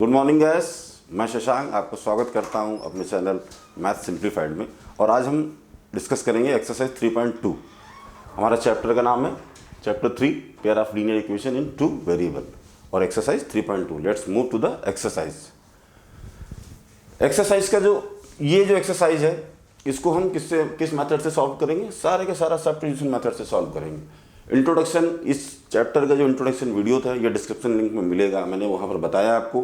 Good morning gas, मैं शशांक आपको स्वागत करता हूं अपने चैनल मैथ सिंप्लीफाइड में। और आज हम डिस्कस करेंगे एक्सरसाइज 3.2। हमारा चैप्टर का नाम है chapter 3 pair of linear equation in two variable और exercise 3.2। Let's move to the exercise. Exercise का जो एक्सरसाइज है इसको हम किस मेथड से सॉल्व करेंगे? सारे का सारा सब्स्टिट्यूशन मेथड से सॉल्व करेंगे। इंट्रोडक्शन, इस चैप्टर का जो इंट्रोडक्शन वीडियो था ये डिस्क्रिप्शन लिंक में मिलेगा। मैंने वहाँ पर बताया आपको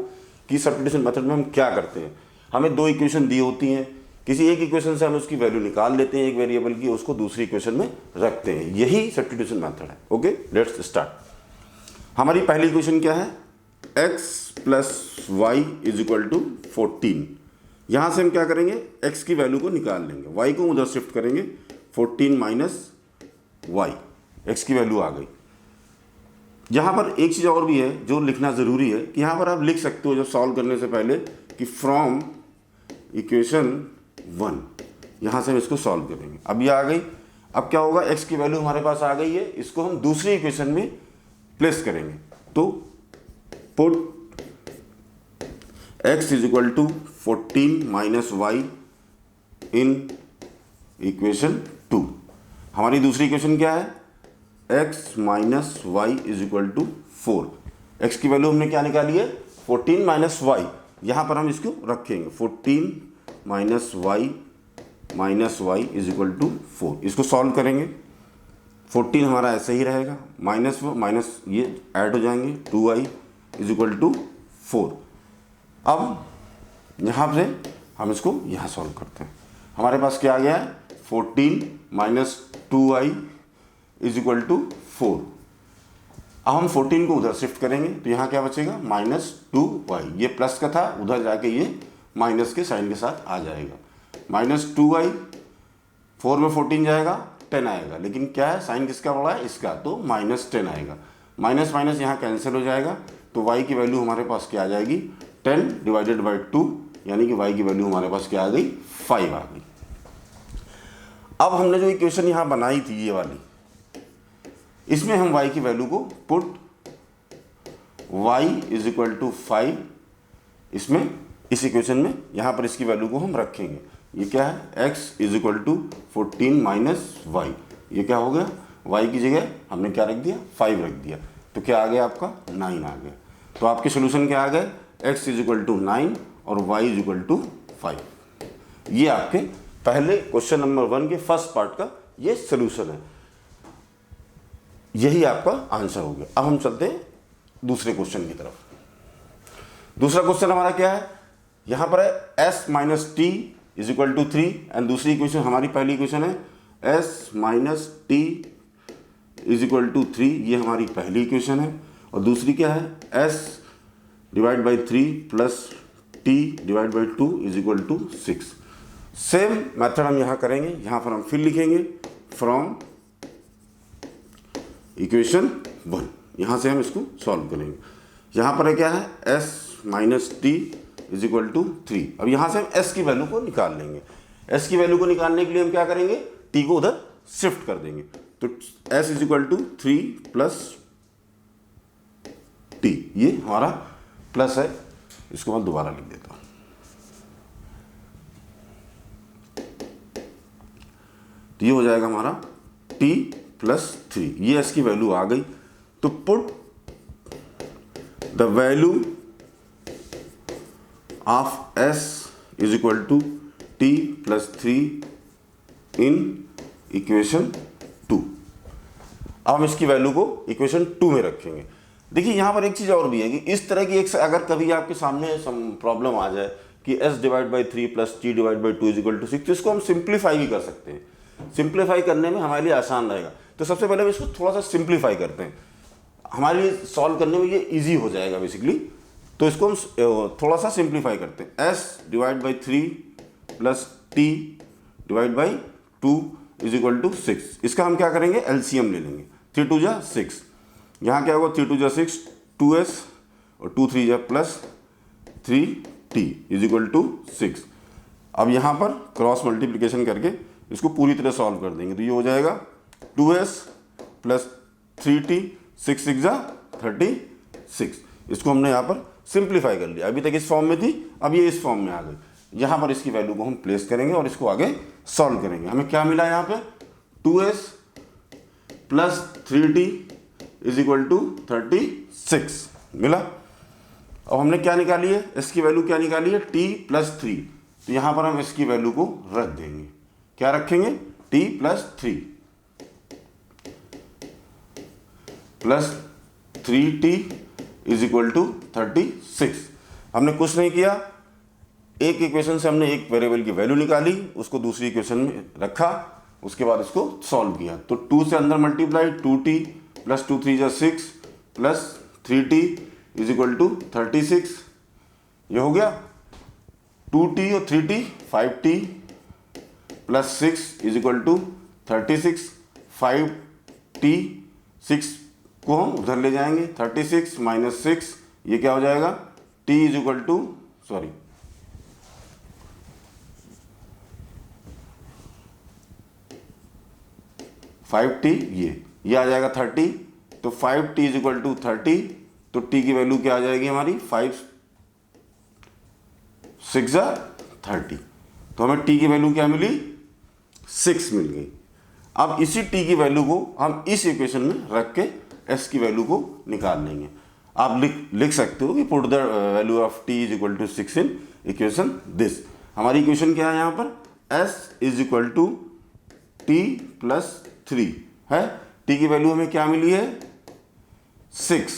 कि सब्स्टिट्यूशन मेथड में हम क्या करते हैं। हमें दो इक्वेशन दी होती हैं, किसी एक इक्वेशन से हम उसकी वैल्यू निकाल लेते हैं एक वेरिएबल की, उसको दूसरी इक्वेशन में रखते हैं। यही सब्स्टिट्यूशन मेथड है। Okay, let's start. हमारी पहली इक्वेशन क्या है? x + y = 14। यहाँ से हम क्या करेंगे? x की वैल्यू को निकाल लेंगे, y को उधर शिफ्ट करेंगे। 14 - y, x की वैल्यू आ गई। यहाँ पर एक चीज़ और भी है जो लिखना ज़रूरी है कि यहाँ पर आप लिख सकते हो जब सॉल्व करने से पहले कि फ्रॉम इक्वेशन 1, यहाँ से हम इसको सॉल्व करेंगे। अब ये आ गई। अब क्या होगा? x की वैल्यू हमारे पास आ गई है, इसको हम दूसरी इक्वेशन में प्लेस करेंगे। तो पुट x = 14 - y इन इक्वेशन 2। हमारी दूसरी इक्वेशन क्या है? x - y = 4। x की वैल्यू हमने क्या निकाली है? 14 - y। यहाँ पर हम इसको रखेंगे 14 - y = 4। इसको सॉल्व करेंगे। 14 हमारा ऐसे ही रहेगा, माइनस ये ऐड हो जाएंगे। 2y = 4। अब यहाँ से हम इसको यहाँ सॉल्व करते हैं। हमारे पास क्या आ गया है? 14 - 2y = 4। अब हम 14 को उधर शिफ्ट करेंगे तो यहाँ क्या बचेगा? -2y। ये प्लस का था, उधर जाके ये माइनस के साइन के साथ आ जाएगा। -2y, 4 में 14 जाएगा, 10 आएगा। लेकिन क्या है? साइन किसका बड़ा है? इसका, तो -10 आएगा। माइनस माइनस यहाँ कैंसिल हो जाएगा, तो y की वैल्यू हमारे पास क्या आ जाएगी? 10 / 2, यानी कि y की वैल्यू हमारे पास क्या आ गई? 5 आ गई। अब हमने जो इक्वेशन यहाँ बनाई थी ये वाली, इसमें हम y की वैल्यू को पुट y = 5 इसमें, इस इक्वेशन में यहाँ पर इसकी वैल्यू को हम रखेंगे। ये क्या है? x = 14 - y। ये क्या हो गया? y की जगह हमने क्या रख दिया? 5 रख दिया। तो क्या आ गया आपका? 9 आ गया। तो आपके सोल्यूशन क्या आ गए? x = 9 और y = 5। ये आपके पहले क्वेश्चन नंबर 1 के फर्स्ट पार्ट का ये सोल्यूशन है। यही आपका आंसर हो गया। अब हम चलते हैं दूसरे क्वेश्चन की तरफ। दूसरा क्वेश्चन हमारा क्या है? यहाँ पर है s - t = 3 एंड दूसरी इक्वेशन, हमारी पहली इक्वेशन है s - t = 3। ये हमारी पहली इक्वेशन है। और दूसरी क्या है? s / 3 + t / 2 = 6। सेम मेथड हम यहाँ करेंगे। यहाँ पर हम फिर लिखेंगे फ्रॉम इक्वेशन 1। यहाँ से हम इसको सॉल्व करेंगे। यहाँ पर है क्या है? s - t = 3। अब यहाँ से हम s की वैल्यू को निकाल लेंगे। s की वैल्यू को निकालने के लिए हम क्या करेंगे? t को उधर शिफ्ट कर देंगे। तो s = 3 + t, ये हमारा प्लस है। इसको मैं दोबारा लिख देता हूँ। तो ये हो जाएगा हमारा t + 3। ये s की वैल्यू आ गई। तो put the value of s = t + 3 in equation 2। अब हम इसकी वैल्यू को इक्वेशन 2 में रखेंगे। देखिए यहाँ पर एक चीज़ और भी है कि इस तरह की एक, अगर कभी आपके सामने सम प्रॉब्लम आ जाए कि s / 3 + t / 2 = 6, तो इसको हम सिंप्लीफाई भी कर सकते हैं। सिंप्लीफाई करने में हमारे लिए आसान रहेगा। तो सबसे पहले हम इसको थोड़ा सा सिंप्लीफाई करते हैं, हमारे लिए सॉल्व करने में ये इजी हो जाएगा बेसिकली। तो इसको हम थोड़ा सा सिंप्लीफाई करते हैं। s / 3 + t / 2 = 6। इसका हम क्या करेंगे? एलसीएम ले लेंगे। 3 × 2 = 6। यहाँ क्या होगा? 3 × 2 = 6, 2s और 2 × 3 + 3t = 6। अब यहाँ पर क्रॉस मल्टीप्लिकेशन करके इसको पूरी तरह सॉल्व कर देंगे। तो ये हो जाएगा 2s + 3t, 6 × 6 = 36। इसको हमने यहाँ पर सिंप्लीफाई कर लिया। अभी तक इस फॉर्म में थी, अब ये इस फॉर्म में आ गई। यहाँ पर इसकी वैल्यू को हम प्लेस करेंगे और इसको आगे सॉल्व करेंगे। हमें क्या मिला यहाँ पे 2s plus 3t is equal to 36 मिला। अब हमने क्या निकाली है, इसकी वैल्यू क्या निकाली है t प्लस 3। तो यहाँ पर हम इसकी वैल्यू को रख देंगे, क्या रखेंगे t plus 3 plus 3t is equal to 36। हमने कुछ नहीं किया, एक इक्वेशन से हमने एक वेरिएबल की वैल्यू निकाली, उसको दूसरी इक्वेशन में रखा, उसके बाद इसको सॉल्व किया। तो 2 से अंदर multiply 2t plus 2 3 6 plus 3t is equal to 36। ये हो गया 2t और 3t 5t plus 6 is equal to 36। 5t 6 को हम उधर ले जाएंगे, 36 माइनस 6 ये क्या हो जाएगा t is equal to 5t ये आ जाएगा 30। तो 5t इज इक्वल टू 30। तो t की वैल्यू क्या आ जाएगी हमारी 5 6 30। तो हमें t की वैल्यू क्या मिली 6 मिल गई। अब इसी t की वैल्यू को हम इस इक्वेशन में रख के s की वैल्यू को निकाल लेंगे। आप लिख सकते हो कि put the value of t is equal to 6 in equation this. हमारी इक्वेशन क्या है यहाँ पर s is equal to t plus 3 है। t की वैल्यू हमें क्या मिली है 6,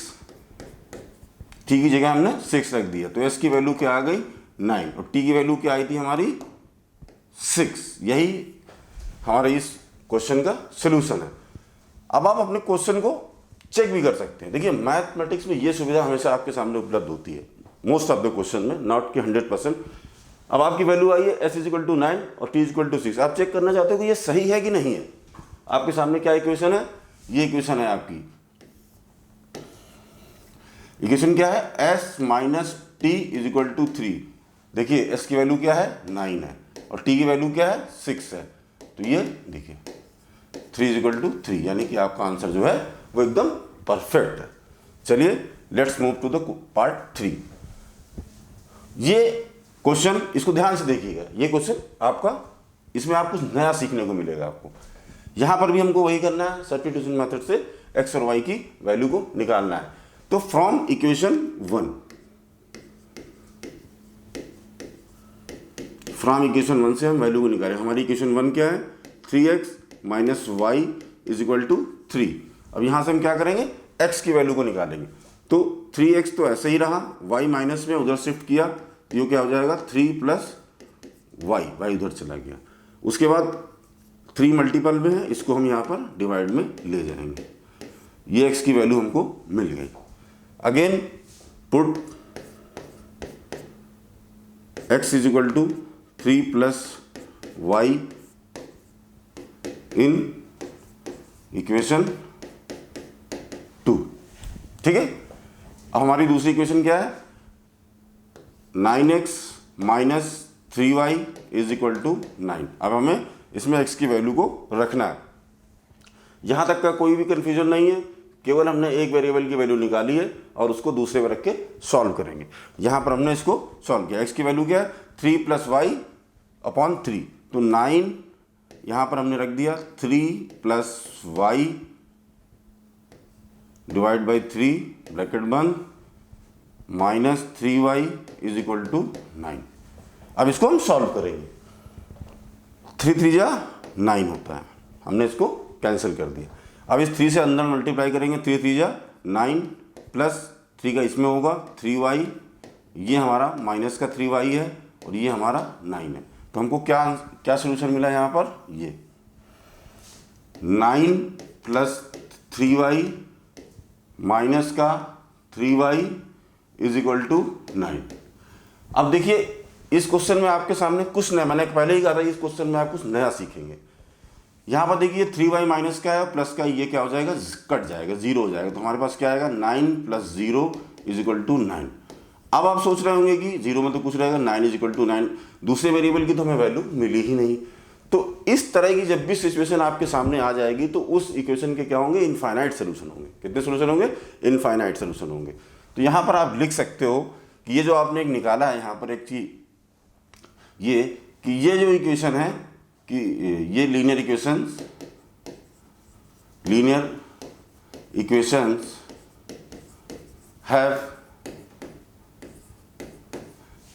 t की जगह हमने 6 रख दिया। तो s की वैल्यू क्या आ गई 9 और t की वैल्यू क्या आई थी हमारी 6। यही हमारे इस क्वेश्चन का सोल्यूशन है। अब आप अपने क्वेश्चन को चेक भी कर सकते हैं। देखिए मैथमेटिक्स में ये सुविधा हमेशा आपके सामने उपलब्ध होती है मोस्ट ऑफ द क्वेश्चन में, नॉट कि 100%। अब आपकी वैल्यू आई है s इज इक्वल टू 9 और t इज इक्वल टू 6। आप चेक करना चाहते हो कि ये सही है कि नहीं है। आपके सामने क्या इक्वेशन है, ये इक्वेशन है आपकी। इक्वेशन क्या है s minus t is equal to 3। देखिए s की वैल्यू क्या है 9 है और t की वैल्यू क्या है 6 है। तो ये देखिए 3 इज इक्वल टू 3, यानी कि आपका आंसर जो है वो एकदम परफेक्ट है। चलिए let's move to the part 3। ये क्वेश्चन इसको ध्यान से देखिएगा, ये क्वेश्चन आपका, इसमें आपको नया सीखने को मिलेगा। आपको यहां पर भी हमको वही करना है, सब्स्टिट्यूशन मेथड से x और y की वैल्यू को निकालना है। तो फ्रॉम इक्वेशन 1, फ्रॉम इक्वेशन 1 से हम वैल्यू को निकालें। हमारी इक्वेशन 1 क्या है 3x minus y is equal to 3। अब यहां से हम क्या करेंगे x की वैल्यू को निकालेंगे। तो 3x तो ऐसे ही रहा, y माइनस में उधर शिफ्ट किया तो ये क्या हो जाएगा 3 प्लस वाई उधर चला गया। उसके बाद 3 मल्टीपल में है, इसको हम यहाँ पर डिवाइड में ले जाएंगे। ये x की वैल्यू हमको मिल गई। Again put x is equal to 3 plus y in equation 2। ठीक है। अब हमारी दूसरी इक्वेशन क्या है 9x minus 3y is equal to 9। अब हमें इसमें x की वैल्यू को रखना है। यहां तक का कोई भी कंफ्यूजन नहीं है, केवल हमने एक वेरिएबल की वैल्यू निकाली है और उसको दूसरे में रख के सॉल्व करेंगे। यहां पर हमने इसको सॉल्व किया। x की वैल्यू क्या है 3 प्लस वाई अपॉन 3। तो 9 यहां पर हमने रख दिया, 3 plus y divide by 3 bracket बंद minus 3y is equal to 9। अब इसको हम सॉल्व करेंगे। 3 3 जा 9 होता है, हमने इसको कैंसिल कर दिया। अब इस 3 से अंदर मल्टीप्लाई करेंगे, 3 3 जा 9 प्लस 3 का इसमें होगा 3y, ये हमारा माइनस का 3y है और ये हमारा 9 है। तो हमको क्या सोल्यूशन मिला यहाँ पर, ये 9 प्लस 3y माइनस का 3y इज इक्वल टू 9। अब देखिए इस क्वेश्चन में आपके सामने कुछ नया, मैंने पहले ही कहा था इस क्वेश्चन में आप कुछ नया सीखेंगे। यहाँ पर देखिए 3y माइनस का है और प्लस का, ये क्या हो जाएगा कट जाएगा, 0 हो जाएगा। तो हमारे पास क्या आएगा 9 प्लस 0 इज इक्वल टू 9। अब आप सोच रहे होंगे कि 0 में तो कुछ रहेगा, 9 इज इक्वल टू 9, दूसरे वेरिएबल की तो हमें वैल्यू मिली ही नहीं। तो इस तरह की जब भी सिचुएशन आपके सामने आ जाएगी तो उस इक्वेशन के क्या होंगे इनफाइनाइट सोल्यूशन होंगे। कितने सोल्यूशन होंगे इनफाइनाइट सोल्यूशन होंगे। तो यहाँ पर आप लिख सकते हो कि ये जो आपने एक निकाला है यहाँ पर एक चीज, ये कि ये जो इक्वेशन है कि ये linear equations have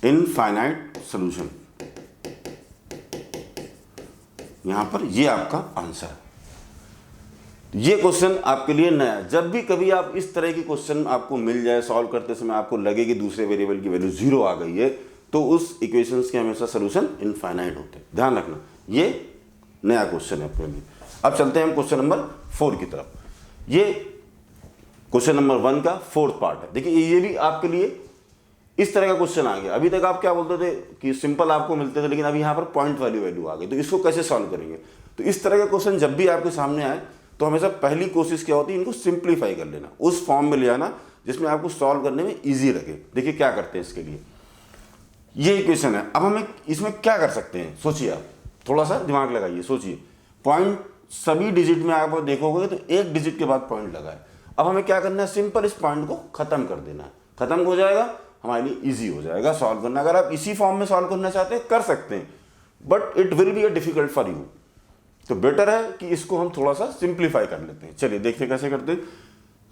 infinite solution. यहां पर ये आपका आंसर है। ये क्वेश्चन आपके लिए नया है। जब भी कभी आप इस तरह की क्वेश्चन आपको मिल जाए, सॉल्व करते समय आपको लगे कि दूसरे वेरिएबल की वैल्यू 0 आ गई है, तो उस इक्वेशंस के हमेशा सॉल्यूशन इनफाइनाइट होते हैं। ध्यान रखना, ये नया क्वेश्चन है आपके लिए। अब चलते हैं हम क्वेश्चन नंबर 4 की तरफ। ये क्वेश्चन नंबर 1 का 4th पार्ट है। देखिए ये भी आपके लिए इस तरह का क्वेश्चन आ गया। अभी तक आप क्या बोलते थे कि सिंपल आपको मिलते थे, लेकिन अभी यहाँ पर पॉइंट वैल्यू आ गई, तो इसको कैसे सॉल्व करेंगे। तो इस तरह का क्वेश्चन जब भी आपके सामने आए तो हमेशा पहली कोशिश क्या होती है, इनको सिंप्लीफाई कर लेना, उस फॉर्म में ले आना जिसमें आपको सॉल्व करने में ईजी लगे। देखिए क्या करते हैं इसके लिए, ये इक्वेशन है। अब हमें इसमें क्या कर सकते हैं, सोचिए आप, थोड़ा सा दिमाग लगाइए, सोचिए। पॉइंट सभी डिजिट में आप देखोगे तो एक डिजिट के बाद पॉइंट लगा है। अब हमें क्या करना है, सिंपल इस पॉइंट को खत्म कर देना है। खत्म हो जाएगा, हमारे लिए इजी हो जाएगा सॉल्व करना। अगर आप इसी फॉर्म में सॉल्व करना चाहते हैं कर सकते हैं, but it will be a difficult for you. तो बेटर है कि इसको हम थोड़ा सा सिंप्लीफाई कर लेते हैं। चलिए देखते हैं कैसे करते हैं।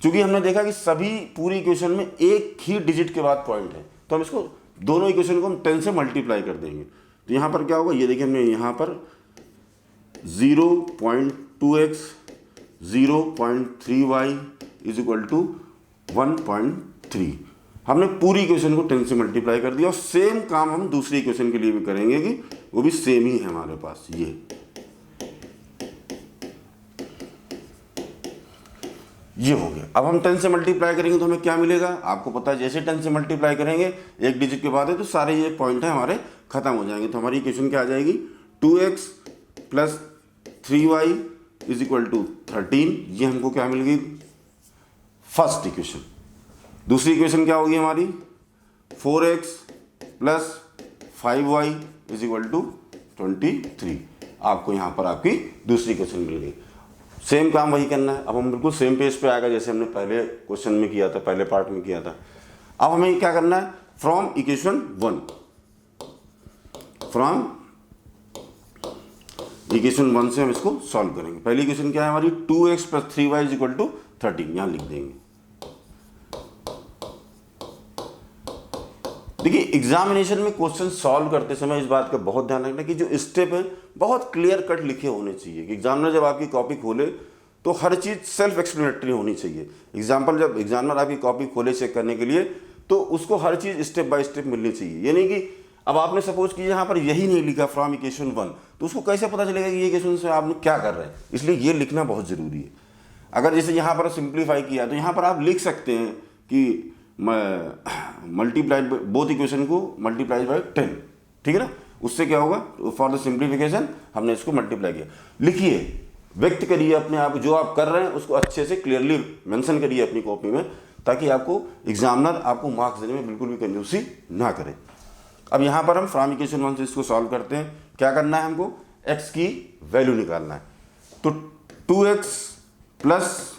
चूंकि हमने देखा कि सभी पूरी इक्वेशन में एक ही डिजिट के बाद पॉइंट है, तो हम इसको दोनों इक्वेशन को हम 10 से मल्टीप्लाई कर देंगे। तो यहाँ पर क्या होगा, ये देखिए हमने यहाँ पर 0.2x 0.3y is equal to 1.3। हमने पूरी इक्वेशन को 10 से मल्टीप्लाई कर दिया। और सेम काम हम दूसरी इक्वेशन के लिए भी करेंगे कि वो भी सेम ही है हमारे पास। ये हो गया। अब हम 10 से मल्टीप्लाई करेंगे तो हमें क्या मिलेगा, आपको पता है जैसे 10 से मल्टीप्लाई करेंगे एक डिजिट के बाद है तो सारे ये पॉइंट है हमारे खत्म हो जाएंगे। तो हमारी इक्वेशन क्या आ जाएगी, 2x plus 3y is equal to 13। ये हमको क्या मिल गई, फर्स्ट इक्वेशन। दूसरी इक्वेशन क्या होगी हमारी, 4x plus 5y is equal to 23। आपको यहाँ पर आपकी दूसरी इक्वेशन मिल गई। सेम काम वही करना है। अब हम बिल्कुल सेम पेज पे आएगा जैसे हमने पहले क्वेश्चन में किया था, पहले पार्ट में किया था। अब हमें क्या करना है, फ्रॉम इक्वेशन 1 से हम इसको सॉल्व करेंगे। पहली इक्वेशन क्या है हमारी, 2x plus 3y is equal to 13। यहां लिख देंगे। देखिए एग्जामिनेशन में क्वेश्चन सॉल्व करते समय इस बात का बहुत ध्यान रखना कि जो स्टेप है बहुत क्लियर कट लिखे होने चाहिए। कि एग्जामिनर जब आपकी कॉपी खोले तो हर चीज़ सेल्फ एक्सप्लेनेटरी होनी चाहिए। जब एग्जामिनर आपकी कॉपी खोले चेक करने के लिए तो उसको हर चीज़ स्टेप बाय स्टेप मिलनी चाहिए। ये नहीं कि अब आपने सपोज कि यहाँ पर यही नहीं लिखा फ्रॉम इक्वेशन 1, तो उसको कैसे पता चलेगा कि ये इक्वेशन से आपने क्या कर रहे हैं। इसलिए ये लिखना बहुत ज़रूरी है। अगर जैसे यहाँ पर सिंप्लीफाई किया तो यहाँ पर आप लिख सकते हैं कि मल्टीप्लाइड बोथ इक्वेशन को मल्टीप्लाइड बाय 10, ठीक है ना। उससे क्या होगा, फॉर द सिंप्लीफिकेशन हमने इसको मल्टीप्लाई किया। लिखिए, व्यक्त करिए अपने आप, जो आप कर रहे हैं उसको अच्छे से क्लियरली मेंशन करिए अपनी कॉपी में, ताकि आपको एग्जामिनर आपको मार्क्स देने में बिल्कुल भी कंजूसी ना करे। अब यहाँ पर हम फ्रॉम इक्वेशन 1 से इसको सॉल्व करते हैं। क्या करना है हमको, x की वैल्यू निकालना है। तो 2x प्लस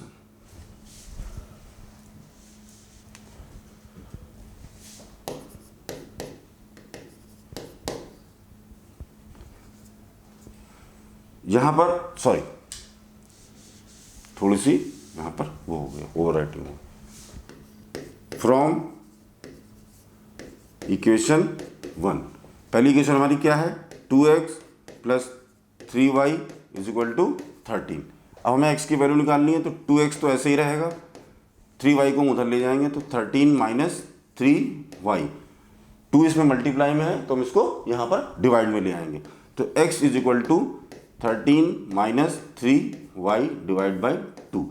यहां पर सॉरी थोड़ी सी यहां पर वो हो गया, ओवर राइटिंग हो। फ्रॉम इक्वेशन 1, पहली इक्वेशन हमारी क्या है, 2x plus 3y is equal to 13। अब हमें x की वैल्यू निकालनी है। तो 2x तो ऐसे ही रहेगा, 3y को उधर ले जाएंगे तो 13 माइनस 3y। 2 इसमें मल्टीप्लाई में है तो हम इसको यहाँ पर डिवाइड में ले आएंगे। तो x is equal to 13 minus 3y divide by 2।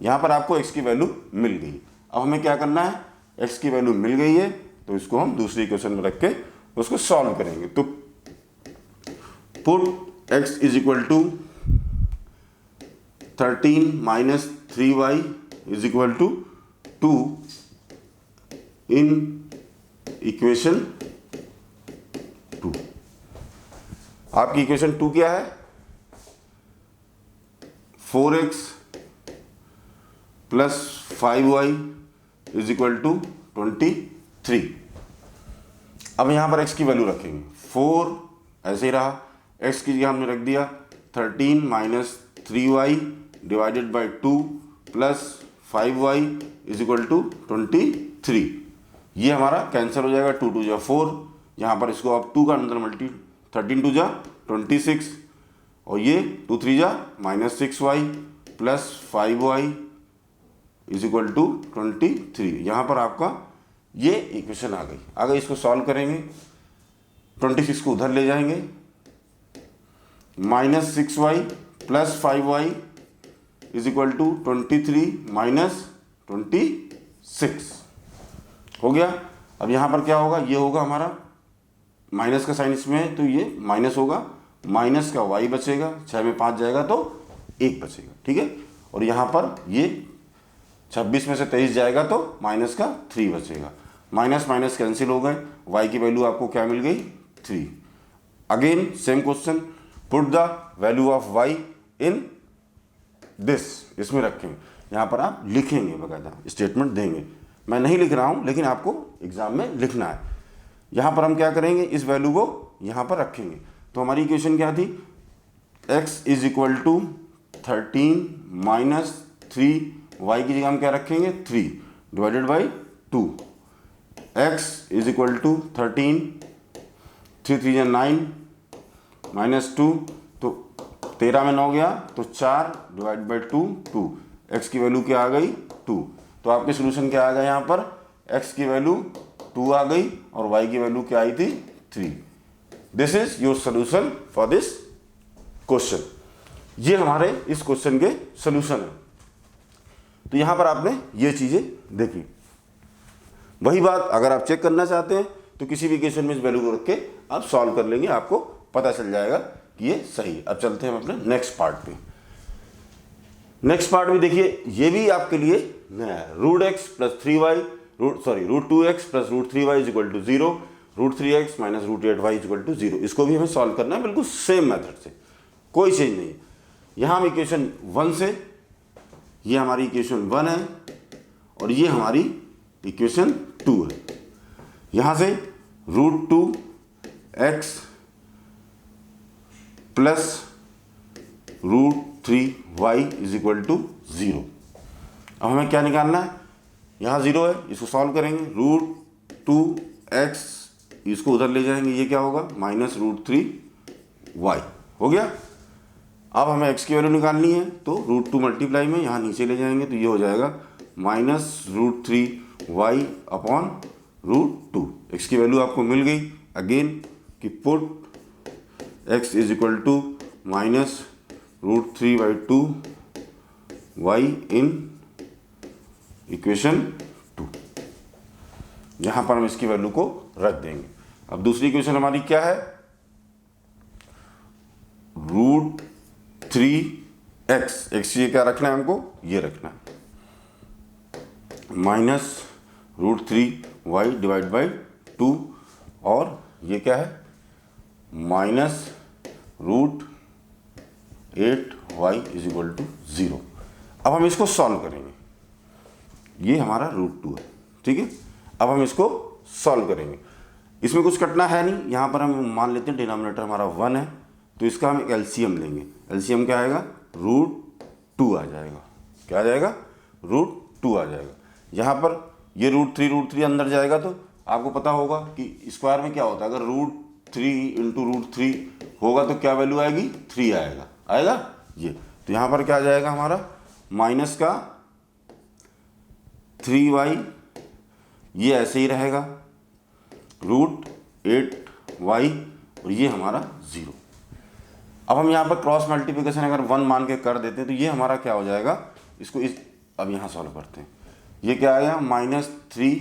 यहाँ पर आपको x की वैल्यू मिल गई। अब हमें क्या करना है, x की वैल्यू मिल गई है तो इसको हम दूसरी इक्वेशन में रख के उसको सॉल्व करेंगे। तो put x is equal to 13 minus 3y is equal to 2 in equation 2। आपकी इक्वेशन 2 क्या है, 4x plus 5y is equal to 23। अब यहाँ पर x की वैल्यू रखेंगे, 4 ऐसे ही रहा, x की जगह हमने रख दिया 13 minus 3y divided by 2 plus 5y is equal to 23। ये हमारा कैंसिल हो जाएगा, 2 2 जा 4, यहाँ पर इसको आप 2 का अंदर मल्टी, 13 2 जा 26 और ये 2 3 जा minus 6y plus 5y is equal to 23। यहाँ पर आपका ये इक्वेशन आ गई। इसको सॉल्व करेंगे, 26 को उधर ले जाएंगे, minus 6y plus 5y is equal to 23 minus 26 हो गया। अब यहाँ पर क्या होगा, ये होगा हमारा माइनस का साइन इसमें है तो ये माइनस होगा, माइनस का y बचेगा, 6 में 5 जाएगा तो 1 बचेगा, ठीक है। और यहाँ पर ये 26 में से 23 जाएगा तो माइनस का 3 बचेगा, माइनस माइनस कैंसिल हो गए, y की वैल्यू आपको क्या मिल गई 3। Again same question, put the value of y in this, इसमें रखेंगे, यहाँ पर आप लिखेंगे, बकायदा स्टेटमेंट देंगे। मैं नहीं लिख रहा हूँ लेकिन आपको एग्जाम में लिखना है। यहाँ पर हम क्या करेंगे, इस वैल्यू को यहाँ पर रखेंगे। तो हमारी इक्वेशन क्या थी, x is equal to 13 minus 3y की जगह हम क्या रखेंगे 3 divided by 2, x is equal to 13, 3 3 या 9 माइनस 2, तो 13 में 9 गया तो 4 डिवाइड बाई 2 2, x की वैल्यू क्या आ गई 2। तो आपके सोल्यूशन क्या आ गया, यहाँ पर x की वैल्यू 2 आ गई और y की वैल्यू क्या आई थी 3। This is your solution for this question. ये हमारे इस क्वेश्चन के सोल्यूशन है। तो यहाँ पर आपने ये चीज़ें देखी। वही बात अगर आप चेक करना चाहते हैं तो किसी भी इक्वेशन में इस वैल्यू को रख के आप सॉल्व कर लेंगे, आपको पता चल जाएगा कि ये सही। अब चलते हैं अपने नेक्स्ट पार्ट पे। नेक्स्ट पार्ट में देखिए, ये भी आपके लिए नया है। Root x plus 3y root 2x plus root 3y is equal to 0, root 3x minus root 8y is equal to 0। इसको भी हमें सॉल्व करना है बिल्कुल सेम मेथड से, कोई चेंज नहीं है। यहाँ हम इक्वेशन 1 से, ये हमारी इक्वेशन 1 है और ये हमारी इक्वेशन 2 है। यहाँ से root 2x plus root 3y is equal to 0। अब हमें क्या निकालना है, यहाँ 0 है, इसको सॉल्व करेंगे, रूट 2x इसको उधर ले जाएंगे, ये क्या होगा माइनस रूट 3y हो गया। अब हमें x की वैल्यू निकालनी है तो रूट 2 मल्टीप्लाई में यहाँ नीचे ले जाएंगे तो ये हो जाएगा minus root 3y upon root 2। x की वैल्यू आपको मिल गई। अगेन कि put x is equal to minus root 3/2y in equation 2। यहाँ पर हम इसकी वैल्यू को रख देंगे। अब दूसरी इक्वेशन हमारी क्या है, रूट 3x, ये क्या रखना है हमको, ये रखना है minus root 3y divide by 2 और ये क्या है minus root 8y is equal to 0। अब हम इसको सॉल्व करेंगे, ये हमारा रूट 2 है, ठीक है। अब हम इसको सॉल्व करेंगे, इसमें कुछ कटना है नहीं। यहाँ पर हम मान लेते हैं डिनोमिनेटर हमारा 1 है तो इसका हम एक एलसीएम लेंगे। एलसीएम क्या आएगा, रूट 2 आ जाएगा। क्या आ जाएगा, रूट 2 आ जाएगा। यहाँ पर ये रूट 3 अंदर जाएगा तो आपको पता होगा कि स्क्वायर में क्या होता है, अगर रूट 3 इंटू रूट 3 होगा तो क्या वैल्यू आएगी 3 आएगा ये। तो यहाँ पर क्या आ जाएगा हमारा माइनस का 3y, ये ऐसे ही रहेगा, रूट 8y और ये हमारा 0। अब हम यहाँ पर क्रॉस मल्टीप्लिकेशन अगर 1 मान के कर देते हैं तो ये हमारा क्या हो जाएगा, इसको इस अब यहाँ सॉल्व करते हैं। ये क्या आएगा माइनस 3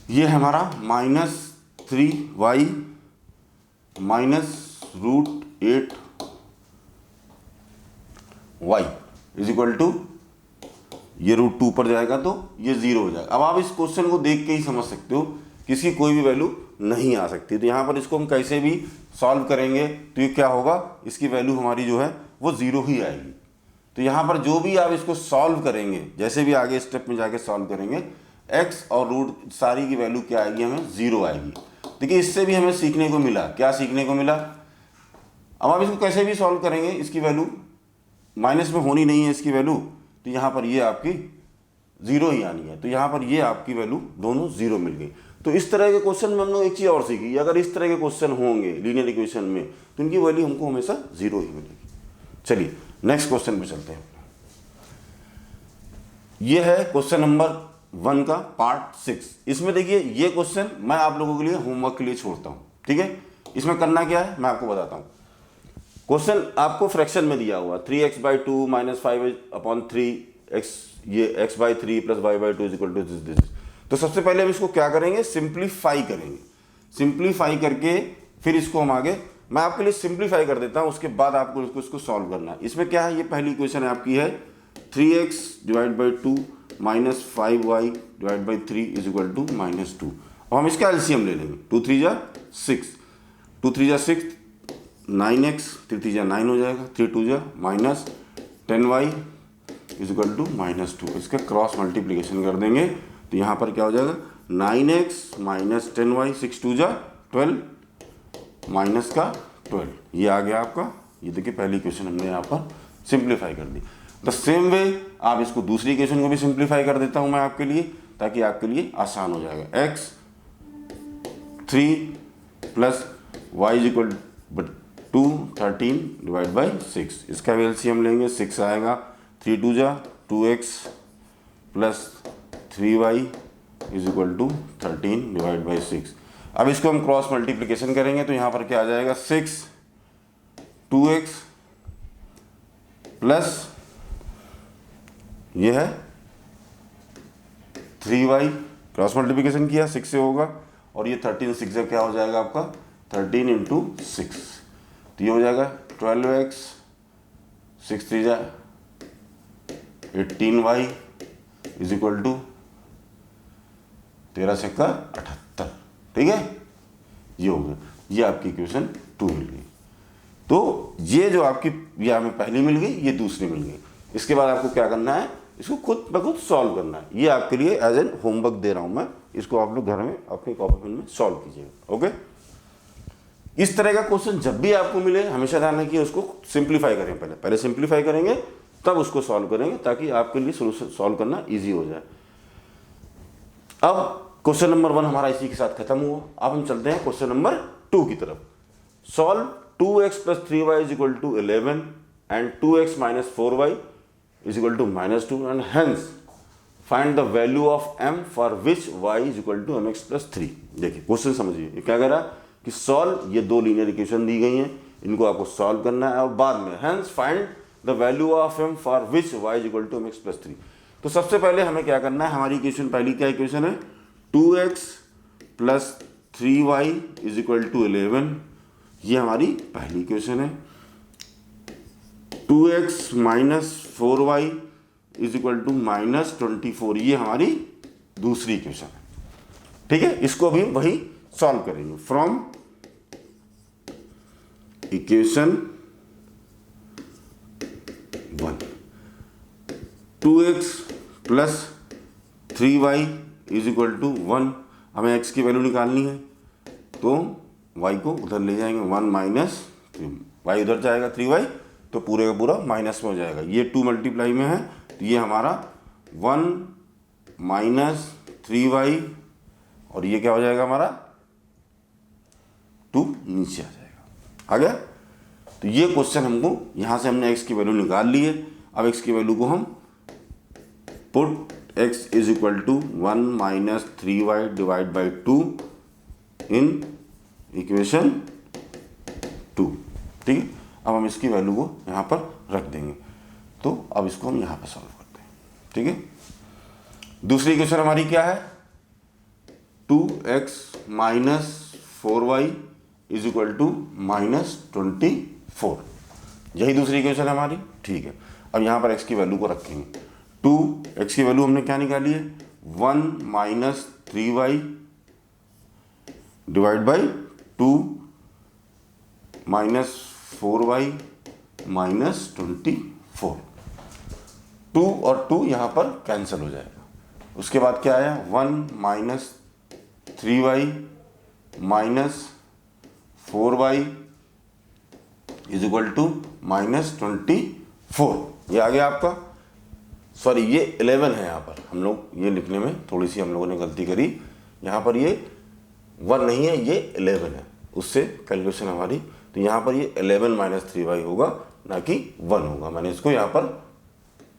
ये हमारा minus 3y minus root 8y is equal to, ये रूट 2 पर जाएगा तो ये 0 हो जाएगा। अब आप इस क्वेश्चन को देख के ही समझ सकते हो कि इसकी कोई भी वैल्यू नहीं आ सकती। तो यहाँ पर इसको हम कैसे भी सॉल्व करेंगे तो ये क्या होगा, इसकी वैल्यू हमारी जो है वो 0 ही आएगी। तो यहाँ पर जो भी आप इसको सॉल्व करेंगे, जैसे भी आगे स्टेप में जाके सॉल्व करेंगे, x और रूट सारी की वैल्यू क्या आएगी, हमें 0 आएगी। देखिए इससे भी हमें सीखने को मिला, क्या सीखने को मिला, अब आप इसको कैसे भी सॉल्व करेंगे, इसकी वैल्यू माइनस में होनी नहीं है इसकी वैल्यू, तो यहाँ पर ये आपकी 0 ही आनी है। तो यहाँ पर ये आपकी वैल्यू दोनों 0 मिल गई। तो इस तरह के क्वेश्चन में हम लोग एक चीज़ और सीखी, अगर इस तरह के क्वेश्चन होंगे लीनियर इक्वेशन में तो इनकी वैल्यू हमको हमेशा 0 ही मिलेगी। चलिए नेक्स्ट क्वेश्चन पे चलते हैं। ये है क्वेश्चन नंबर 1 का पार्ट 6। इसमें देखिए ये क्वेश्चन मैं आप लोगों के लिए होमवर्क के लिए छोड़ता हूँ, ठीक है। इसमें करना क्या है मैं आपको बताता हूँ। क्वेश्चन आपको फ्रैक्शन में दिया हुआ 3x/2 - 5/3x, ये x/3 + y/2 = दिस। तो सबसे पहले हम इसको क्या करेंगे, सिंप्लीफाई करेंगे। सिंप्लीफाई करके फिर इसको हम आगे, मैं आपके लिए सिंप्लीफाई कर देता हूँ, उसके बाद आपको इसको सॉल्व करना है। इसमें क्या है, ये पहली इक्वेशन आपकी है 3x/2 - 5y/3 = -2। अब हम इसका एलसीएम ले लेंगे, 2 3 जा 6, 2 3 जा 6, 9x, 3 3 जा 9 हो जाएगा, 3 2 जा -10y = -2। इसका क्रॉस मल्टीप्लिकेशन कर देंगे तो यहाँ पर क्या हो जाएगा, 9x - 10y, 6 2 जा 12 माइनस का 12, ये आ गया आपका। ये देखिए पहली इक्वेशन हमने यहाँ पर सिंप्लीफाई कर दी। द सेम वे आप इसको दूसरी इक्वेशन को भी सिंप्लीफाई कर देता हूँ मैं आपके लिए, ताकि आपके लिए आसान हो जाएगा। x 3 + y = 2 13 / 6, इसका भी एलसीएम लेंगे, 6 आएगा, 3 2 जा 2x + 3y = 13 / 6। अब इसको हम क्रॉस मल्टीप्लिकेशन करेंगे तो यहाँ पर क्या आ जाएगा, 6 2x प्लस ये है 3y, क्रॉस मल्टीप्लिकेशन किया 6 से होगा, और ये 13 6 से क्या हो जाएगा आपका 13 × 6, तो ये हो जाएगा 12x, 6 3 जा 18y = 13 से 78, ठीक है। ये हो गया, ये आपकी इक्वेशन 2 मिल गई। तो ये जो आपकी, ये हमें पहली मिल गई, ये दूसरी मिल गई। इसके बाद आपको क्या करना है, इसको खुद ब खुद सॉल्व करना है। ये आपके लिए एज एन होमवर्क दे रहा हूं मैं, इसको आप लोग घर में अपनी कॉपी पेन में सॉल्व कीजिएगा, ओके। इस तरह का क्वेश्चन जब भी आपको मिले हमेशा ध्यान रखिए उसको सिंप्लीफाई करें, पहले सिंप्लीफाई करेंगे तब उसको सॉल्व करेंगे, ताकि आपके लिए सोल्यूशन सॉल्व करना ईजी हो जाए। अब क्वेश्चन नंबर 1 हमारा इसी के साथ खत्म हुआ। अब हम चलते हैं क्वेश्चन नंबर 2 की तरफ। Solve 2x + 3y = 11 and 2x - 4y = -2 and hence find the value of m for which y = mx + 3। देखिए क्वेश्चन समझिए, ये क्या कह रहा है कि सॉल्व, ये दो लीनियर इक्वेशन दी गई हैं, इनको आपको सॉल्व करना है, और बाद में hence find the value of m for which y = mx + 3। तो सबसे पहले हमें क्या करना है, हमारी इक्वेशन पहली क्या इक्वेशन है, 2x + 3y = 11, ये हमारी पहली इक्वेशन है। 2x - 4y = -24, ये हमारी दूसरी इक्वेशन है, ठीक है। इसको भी वही सॉल्व करेंगे फ्रॉम इक्वेशन 1। 2x + 3y = 1, हमें x की वैल्यू निकालनी है, तो y को उधर ले जाएंगे, 1 - 3, y उधर जाएगा 3y, तो पूरे का पूरा माइनस में हो जाएगा। ये 2 मल्टीप्लाई में है, तो ये हमारा 1 - 3y, और ये क्या हो जाएगा हमारा 2 नीचे आ जाएगा, आ गया। तो ये क्वेश्चन हमको, यहाँ से हमने x की वैल्यू निकाल ली है। अब x की वैल्यू को हम put x = 1 - 3y / 2 in equation 2, ठीक है। अब हम इसकी वैल्यू को यहाँ पर रख देंगे, तो अब इसको हम यहाँ पर सॉल्व करते हैं, ठीक है। दूसरी इक्वेशन हमारी क्या है, 2x - 4y = -24, यही दूसरी इक्वेशन है हमारी, ठीक है। अब यहाँ पर x की वैल्यू को रखेंगे, 2x की वैल्यू हमने क्या निकाली है, 1 - 3y / 2 - 4y - 24, 2 और 2 यहाँ पर कैंसिल हो जाएगा। उसके बाद क्या आया 1 minus 3y minus 4y is equal to -24। ये आ गया आपका, सॉरी ये 11 है। यहाँ पर हम लोग ये लिखने में थोड़ी सी हम लोगों ने गलती करी, यहाँ पर ये 1 नहीं है, ये 11 है, उससे कैलकुलेशन हमारी। तो यहाँ पर ये 11 माइनस 3y होगा, ना कि 1 होगा। मैंने इसको यहाँ पर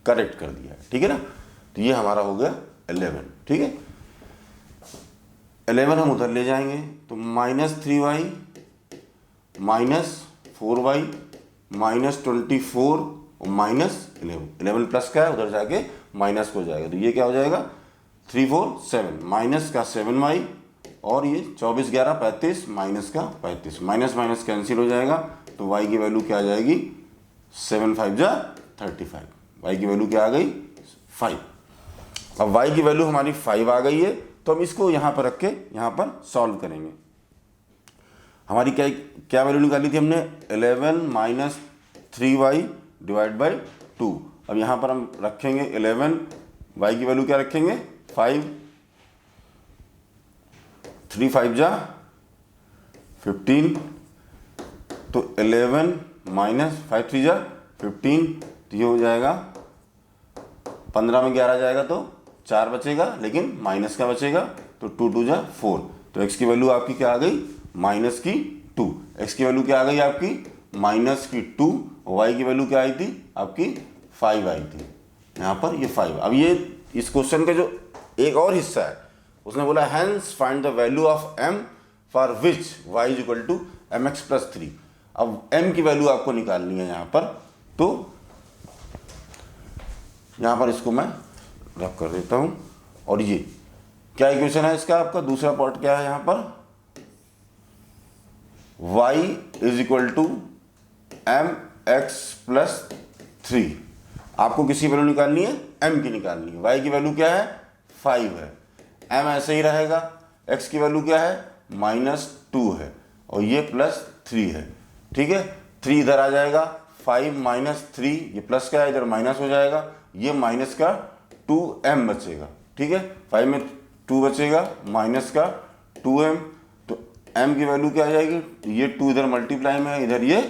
करेक्ट कर दिया है, ठीक है ना। तो ये हमारा हो गया 11, ठीक है। 11 हम उधर ले जाएंगे तो -3y माइनस 4y माइनस 24 और -11। 11 प्लस का है, उधर जाके माइनस को जाएगा, तो ये क्या हो जाएगा 3 4 7 माइनस का 7y और ये 24 11 35 माइनस का 35, माइनस माइनस कैंसिल हो जाएगा। तो y की वैल्यू क्या आ जाएगी 7 5 जा 35। y की वैल्यू क्या आ गई 5। अब y की वैल्यू हमारी 5 आ गई है, तो हम इसको यहाँ पर रख के यहाँ पर सॉल्व करेंगे। हमारी क्या क्या वैल्यू निकाली थी हमने 11 माइनस 3y डिवाइड बाई 2। अब यहाँ पर हम रखेंगे 11, y की वैल्यू क्या रखेंगे 5, 3 5 जा 15, तो 11 माइनस 5 3 जा 15, तो ये हो जाएगा 15 में 11 जाएगा तो 4 बचेगा, लेकिन माइनस का बचेगा, तो 2 2 जा 4। तो x की वैल्यू आपकी क्या आ गई माइनस की 2। x की वैल्यू क्या आ गई आपकी माइनस की 2, और y की वैल्यू क्या आई थी आपकी 5 आई थी, यहाँ पर ये 5। अब ये इस क्वेश्चन का जो एक और हिस्सा है, उसने बोला hence find the value of m for which y is equal to mx plus 3। अब m की वैल्यू आपको निकालनी है यहाँ पर, तो यहाँ पर इसको मैं रख कर देता हूँ। और ये क्या इक्वेशन है इसका, आपका दूसरा पार्ट क्या है यहाँ पर y is equal to mx plus 3। आपको किसी वैल्यू निकालनी है m की निकालनी है। y की वैल्यू क्या है 5 है, m ऐसे ही रहेगा, x की वैल्यू क्या है -2 है, और ये +3 है, ठीक है। 3 इधर आ जाएगा, 5 माइनस 3 ये प्लस का है, इधर माइनस हो जाएगा, ये माइनस का 2m बचेगा, ठीक है। 5 में 2 बचेगा, माइनस का 2m, तो m की वैल्यू क्या आ जाएगी, ये 2 इधर मल्टीप्लाई में है, इधर ये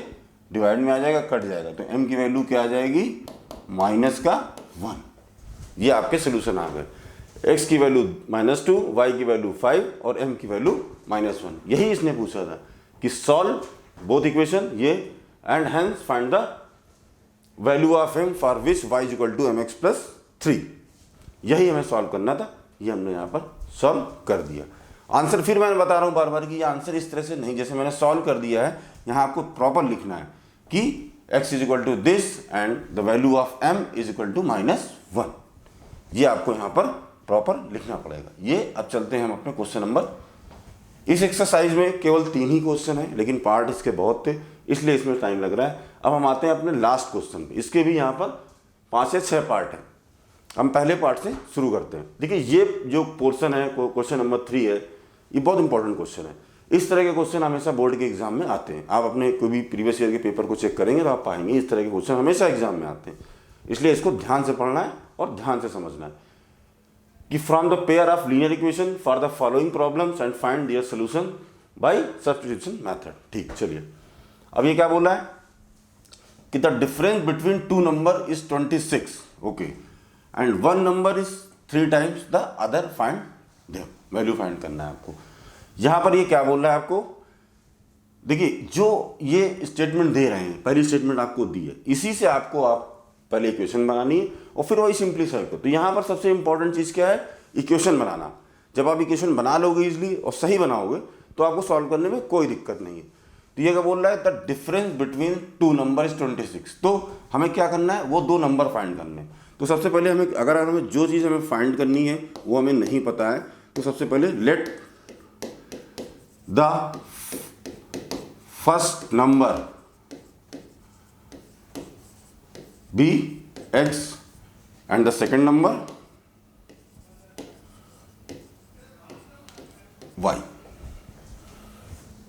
डिवाइड में आ जाएगा, कट जाएगा, तो m की वैल्यू क्या आ जाएगी माइनस का 1। ये आपके सोल्यूशन आ गए। x की वैल्यू -2, y की वैल्यू 5 और m की वैल्यू -1। यही इसने पूछा था कि सॉल्व बोथ इक्वेशन ये and hence find the value of m for which y is equal to mx plus 3। यही हमें सॉल्व करना था, ये हमने यहाँ पर सॉल्व कर दिया। आंसर फिर मैं बता रहा हूँ बार बार कि ये आंसर इस तरह से नहीं, जैसे मैंने सॉल्व कर दिया है, यहाँ आपको प्रॉपर लिखना है कि x is equal to this and the value of m is equal to -1। ये आपको यहाँ पर प्रॉपर लिखना पड़ेगा। ये अब चलते हैं हम अपने क्वेश्चन नंबर। इस एक्सरसाइज में केवल 3 ही क्वेश्चन है, लेकिन पार्ट इसके बहुत थे, इसलिए इसमें टाइम लग रहा है। अब हम आते हैं अपने लास्ट क्वेश्चन पे। इसके भी यहाँ पर 5 या 6 पार्ट हैं। हम पहले पार्ट से शुरू करते हैं। देखिए ये जो पोर्शन है, क्वेश्चन नंबर 3 है, ये बहुत इंपॉर्टेंट क्वेश्चन है। इस तरह के क्वेश्चन हमेशा बोर्ड के एग्जाम में आते हैं। आप अपने कोई भी प्रीवियस ईयर के पेपर को चेक करेंगे तो आप पाएंगे इस तरह के क्वेश्चन हमेशा एग्जाम में आते हैं। इसलिए इसको ध्यान से पढ़ना है और ध्यान से समझना है कि from the pair of linear equation for the following problems and find their solution by substitution method. ठीक, चलिए अब ये क्या बोला है कि the difference between 2 number is 26, okay, and 1 number is 3 times the other, find their value find करना है आपको। यहां पर ये क्या बोल रहा है आपको, देखिए जो ये स्टेटमेंट दे रहे हैं, पहली स्टेटमेंट आपको दी है, इसी से आपको आप पहले इक्वेशन बनानी है और फिर वही सिंप्लीफाई को। तो यहाँ पर सबसे इंपॉर्टेंट चीज़ क्या है, इक्वेशन बनाना। जब आप इक्वेशन बना लोगे इजली और सही बनाओगे तो आपको सॉल्व करने में कोई दिक्कत नहीं है। तो ये क्या बोल रहा है, the difference between 2 number is 26। तो हमें क्या करना है, वो 2 नंबर फाइंड करने हैं। तो सबसे पहले हमें, अगर हमें जो चीज़ हमें फाइंड करनी है वो हमें नहीं पता है, तो सबसे पहले let the first number be x and the second number y।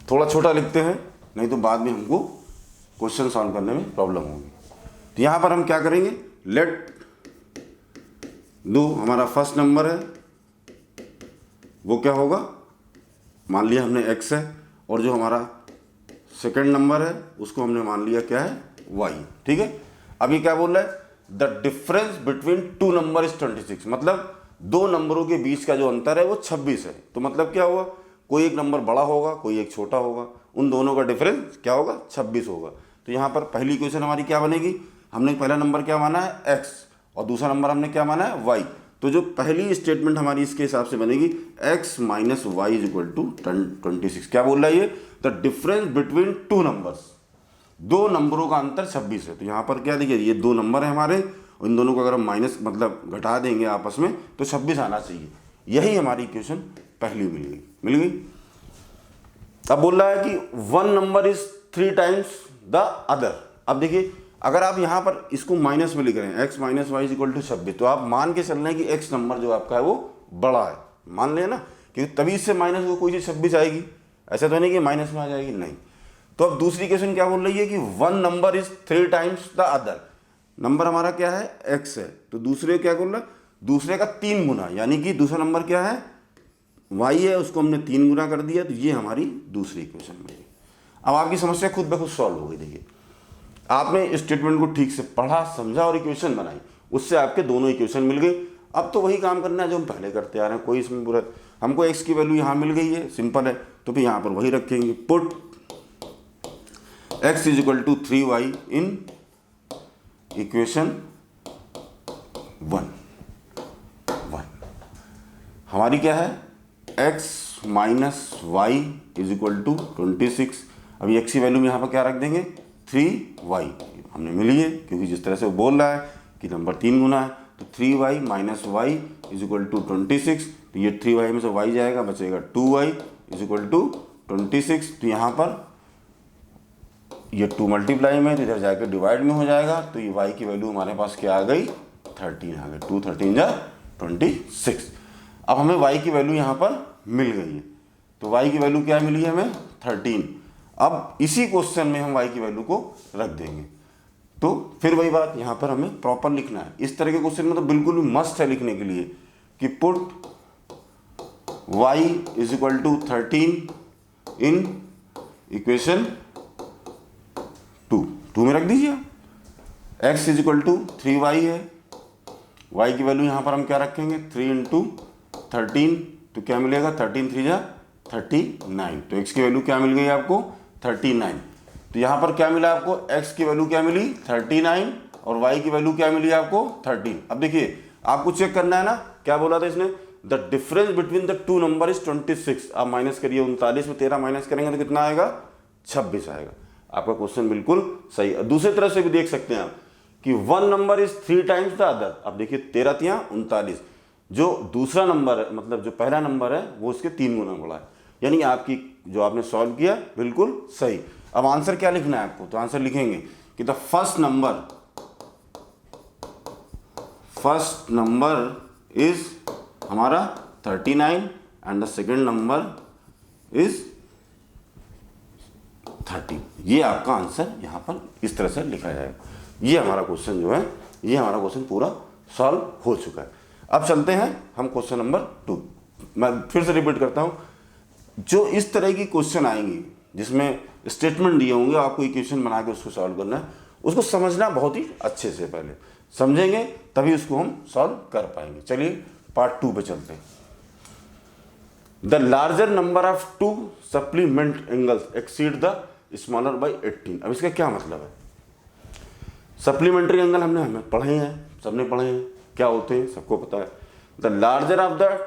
थोड़ा छोटा लिखते हैं, नहीं तो बाद में हमको क्वेश्चन सॉल्व करने में प्रॉब्लम होगी। तो यहां पर हम क्या करेंगे, लेट दो हमारा फर्स्ट नंबर है वो क्या होगा, मान लिया हमने x है, और जो हमारा सेकंड नंबर है उसको हमने मान लिया क्या है, y। ठीक है, अभी क्या बोल रहा है, the difference between to number is 26, मतलब दो नंबरों के बीच का जो अंतर है वो 26 है। तो मतलब क्या हुआ, कोई एक नंबर बड़ा होगा कोई एक छोटा होगा, उन दोनों का डिफरेंस क्या होगा, 26 होगा। तो यहाँ पर पहली इक्वेशन हमारी क्या बनेगी, हमने पहला नंबर क्या माना है x और दूसरा नंबर हमने क्या माना है y। तो जो पहली स्टेटमेंट हमारी इसके हिसाब से बनेगी x minus y is equal to 26। क्या बोल रहा है ये, the difference between two numbers, दो नंबरों का अंतर 26 है। तो यहाँ पर क्या देखिए, ये दो नंबर है हमारे, इन दोनों को अगर हम माइनस मतलब घटा देंगे आपस में तो 26 आना चाहिए। यही हमारी इक्वेशन पहली मिल गई। अब बोल रहा है कि one number is 3 times the other. अब देखिए, अगर आप यहाँ पर इसको माइनस में लिख रहे हैं x minus y is equal to 26, तो आप मान के चल रहे हैं कि x नंबर जो आपका है वो बड़ा है, मान लें ना, क्योंकि तभी इससे माइनस को कोई चीज़ 26 आएगी, ऐसा तो नहीं कि माइनस में आ जाएगी, नहीं। तो अब दूसरी इक्वेशन क्या बोल रही है कि one number is 3 times the other. Number हमारा क्या है, x है, तो दूसरे क्या बोल रहा है, दूसरे का 3 गुना, यानी कि दूसरा नंबर क्या है, y है, उसको हमने 3 गुना कर दिया, तो ये हमारी दूसरी इक्वेशन बनी। अब आपकी समस्या खुद ब खुद सॉल्व हो गई। देखिए, आपने इस स्टेटमेंट को ठीक से पढ़ा, समझा और इक्वेशन बनाई, उससे आपके दोनों इक्वेशन मिल गई। अब तो वही काम करना है जो हम पहले करते आ रहे हैं, कोई इसमें पूरा, हमको x की वैल्यू यहाँ मिल गई है, सिंपल है, तो फिर यहाँ पर वही रखेंगे, put x is equal to 3y in equation 1। हमारी क्या है, x minus y is equal to 26। अभी x की वैल्यू में यहाँ पर क्या रख देंगे, 3y हमने मिली है, क्योंकि जिस तरह से वो बोल रहा है कि नंबर 3 गुना है, तो 3y minus y is equal to 26। तो ये 3y में से y जाएगा, बचेगा 2y इज इक्वल टू 26। तो यहाँ पर ये 2 मल्टीप्लाई में, तो इधर जाकर डिवाइड में हो जाएगा, तो ये y की वैल्यू हमारे पास क्या आ गई, 13 आ गई, 2 13 जा 26। अब हमें y की वैल्यू यहाँ पर मिल गई है, तो y की वैल्यू क्या मिली है हमें, 13। अब इसी क्वेश्चन में हम y की वैल्यू को रख देंगे। तो फिर वही बात, यहाँ पर हमें प्रॉपर लिखना है। इस तरह के क्वेश्चन में तो बिल्कुल भी मस्ट है लिखने के लिए कि put y is equal to 13 in equation 2 में रख दीजिए। x is equal to 3y है, y की वैल्यू यहाँ पर हम क्या रखेंगे, 3 इंटू 13, तो क्या मिलेगा, 13 3 जा 39। तो x की वैल्यू क्या मिल गई आपको, 39। तो यहाँ पर क्या मिला आपको, x की वैल्यू क्या मिली, 39, और y की वैल्यू क्या मिली आपको, 13। अब देखिए, आपको चेक करना है ना, क्या बोला था इसने, the difference between the two number is 26। आप माइनस करिए, 39 में 13 माइनस करेंगे तो कितना आएगा, 26 आएगा। आपका क्वेश्चन बिल्कुल सही है। दूसरी तरह से भी देख सकते हैं आप कि one number is 3 times the other. अब देखिए, 13 3 39, जो दूसरा नंबर है, मतलब जो पहला नंबर है वो उसके 3 गुना बड़ा है, यानी आपकी जो आपने सॉल्व किया बिल्कुल सही। अब आंसर क्या लिखना है आपको, तो आंसर लिखेंगे कि द फर्स्ट नंबर इज हमारा 39 and the second number is 30। ये आपका आंसर यहाँ पर इस तरह से लिखा जाएगा। ये हमारा क्वेश्चन जो है, ये हमारा क्वेश्चन पूरा सॉल्व हो चुका है। अब चलते हैं हम क्वेश्चन नंबर 2। मैं फिर से रिपीट करता हूँ, जो इस तरह की क्वेश्चन आएंगी जिसमें स्टेटमेंट दिए होंगे, आपको इक्वेशन बना के उसको सॉल्व करना है, उसको समझना बहुत ही अच्छे से, पहले समझेंगे तभी उसको हम सॉल्व कर पाएंगे। चलिए पार्ट 2 पे चलते हैं। The larger number of two supplement angles exceed the smaller by 18। अब इसका क्या मतलब है, सप्लीमेंट्री एंगल हमें पढ़े हैं, सबने पढ़े हैं, क्या होते हैं सबको पता है। The larger of the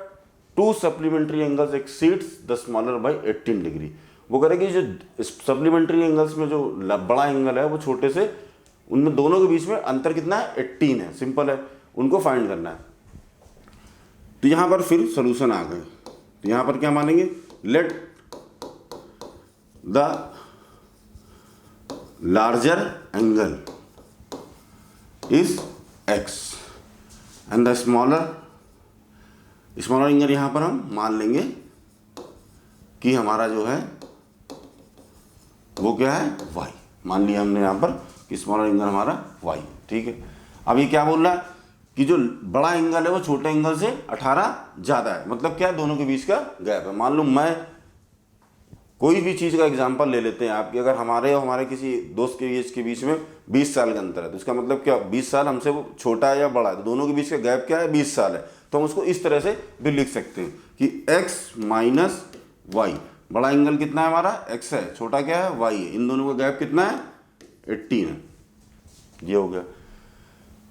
two supplementary angles exceeds the smaller by 18 degree. वो करेगी जो सप्लीमेंट्री एंगल्स में जो बड़ा एंगल है वो छोटे से, उनमें दोनों के बीच में अंतर कितना है, 18 है, सिंपल है, उनको फाइंड करना है। तो यहां पर फिर सोल्यूशन आ गए। तो यहां पर क्या मानेंगे, let the larger angle is x and the smaller angle, यहां पर हम मान लेंगे कि हमारा जो है वो क्या है, y। मान लिया हमने यहां पर कि स्मॉलर एंगल हमारा y, ठीक है। अब ये क्या बोल रहा है कि जो बड़ा एंगल है वो छोटे एंगल से 18 ज़्यादा है। मतलब क्या है, दोनों के बीच का गैप है। मान लो मैं कोई भी चीज़ का एग्जांपल ले लेते हैं आपकी, अगर हमारे और हमारे किसी दोस्त के एज के बीच में 20 साल का अंतर है, तो इसका मतलब क्या, 20 साल हमसे वो छोटा है या बड़ा है, तो दोनों के बीच का गैप क्या है, 20 साल है। तो हम उसको इस तरह से भी लिख सकते हैं कि x माइनस वाई, बड़ा एंगल कितना है हमारा, x है, छोटा क्या है, y है, इन दोनों का गैप कितना है, 18 है। ये हो गया।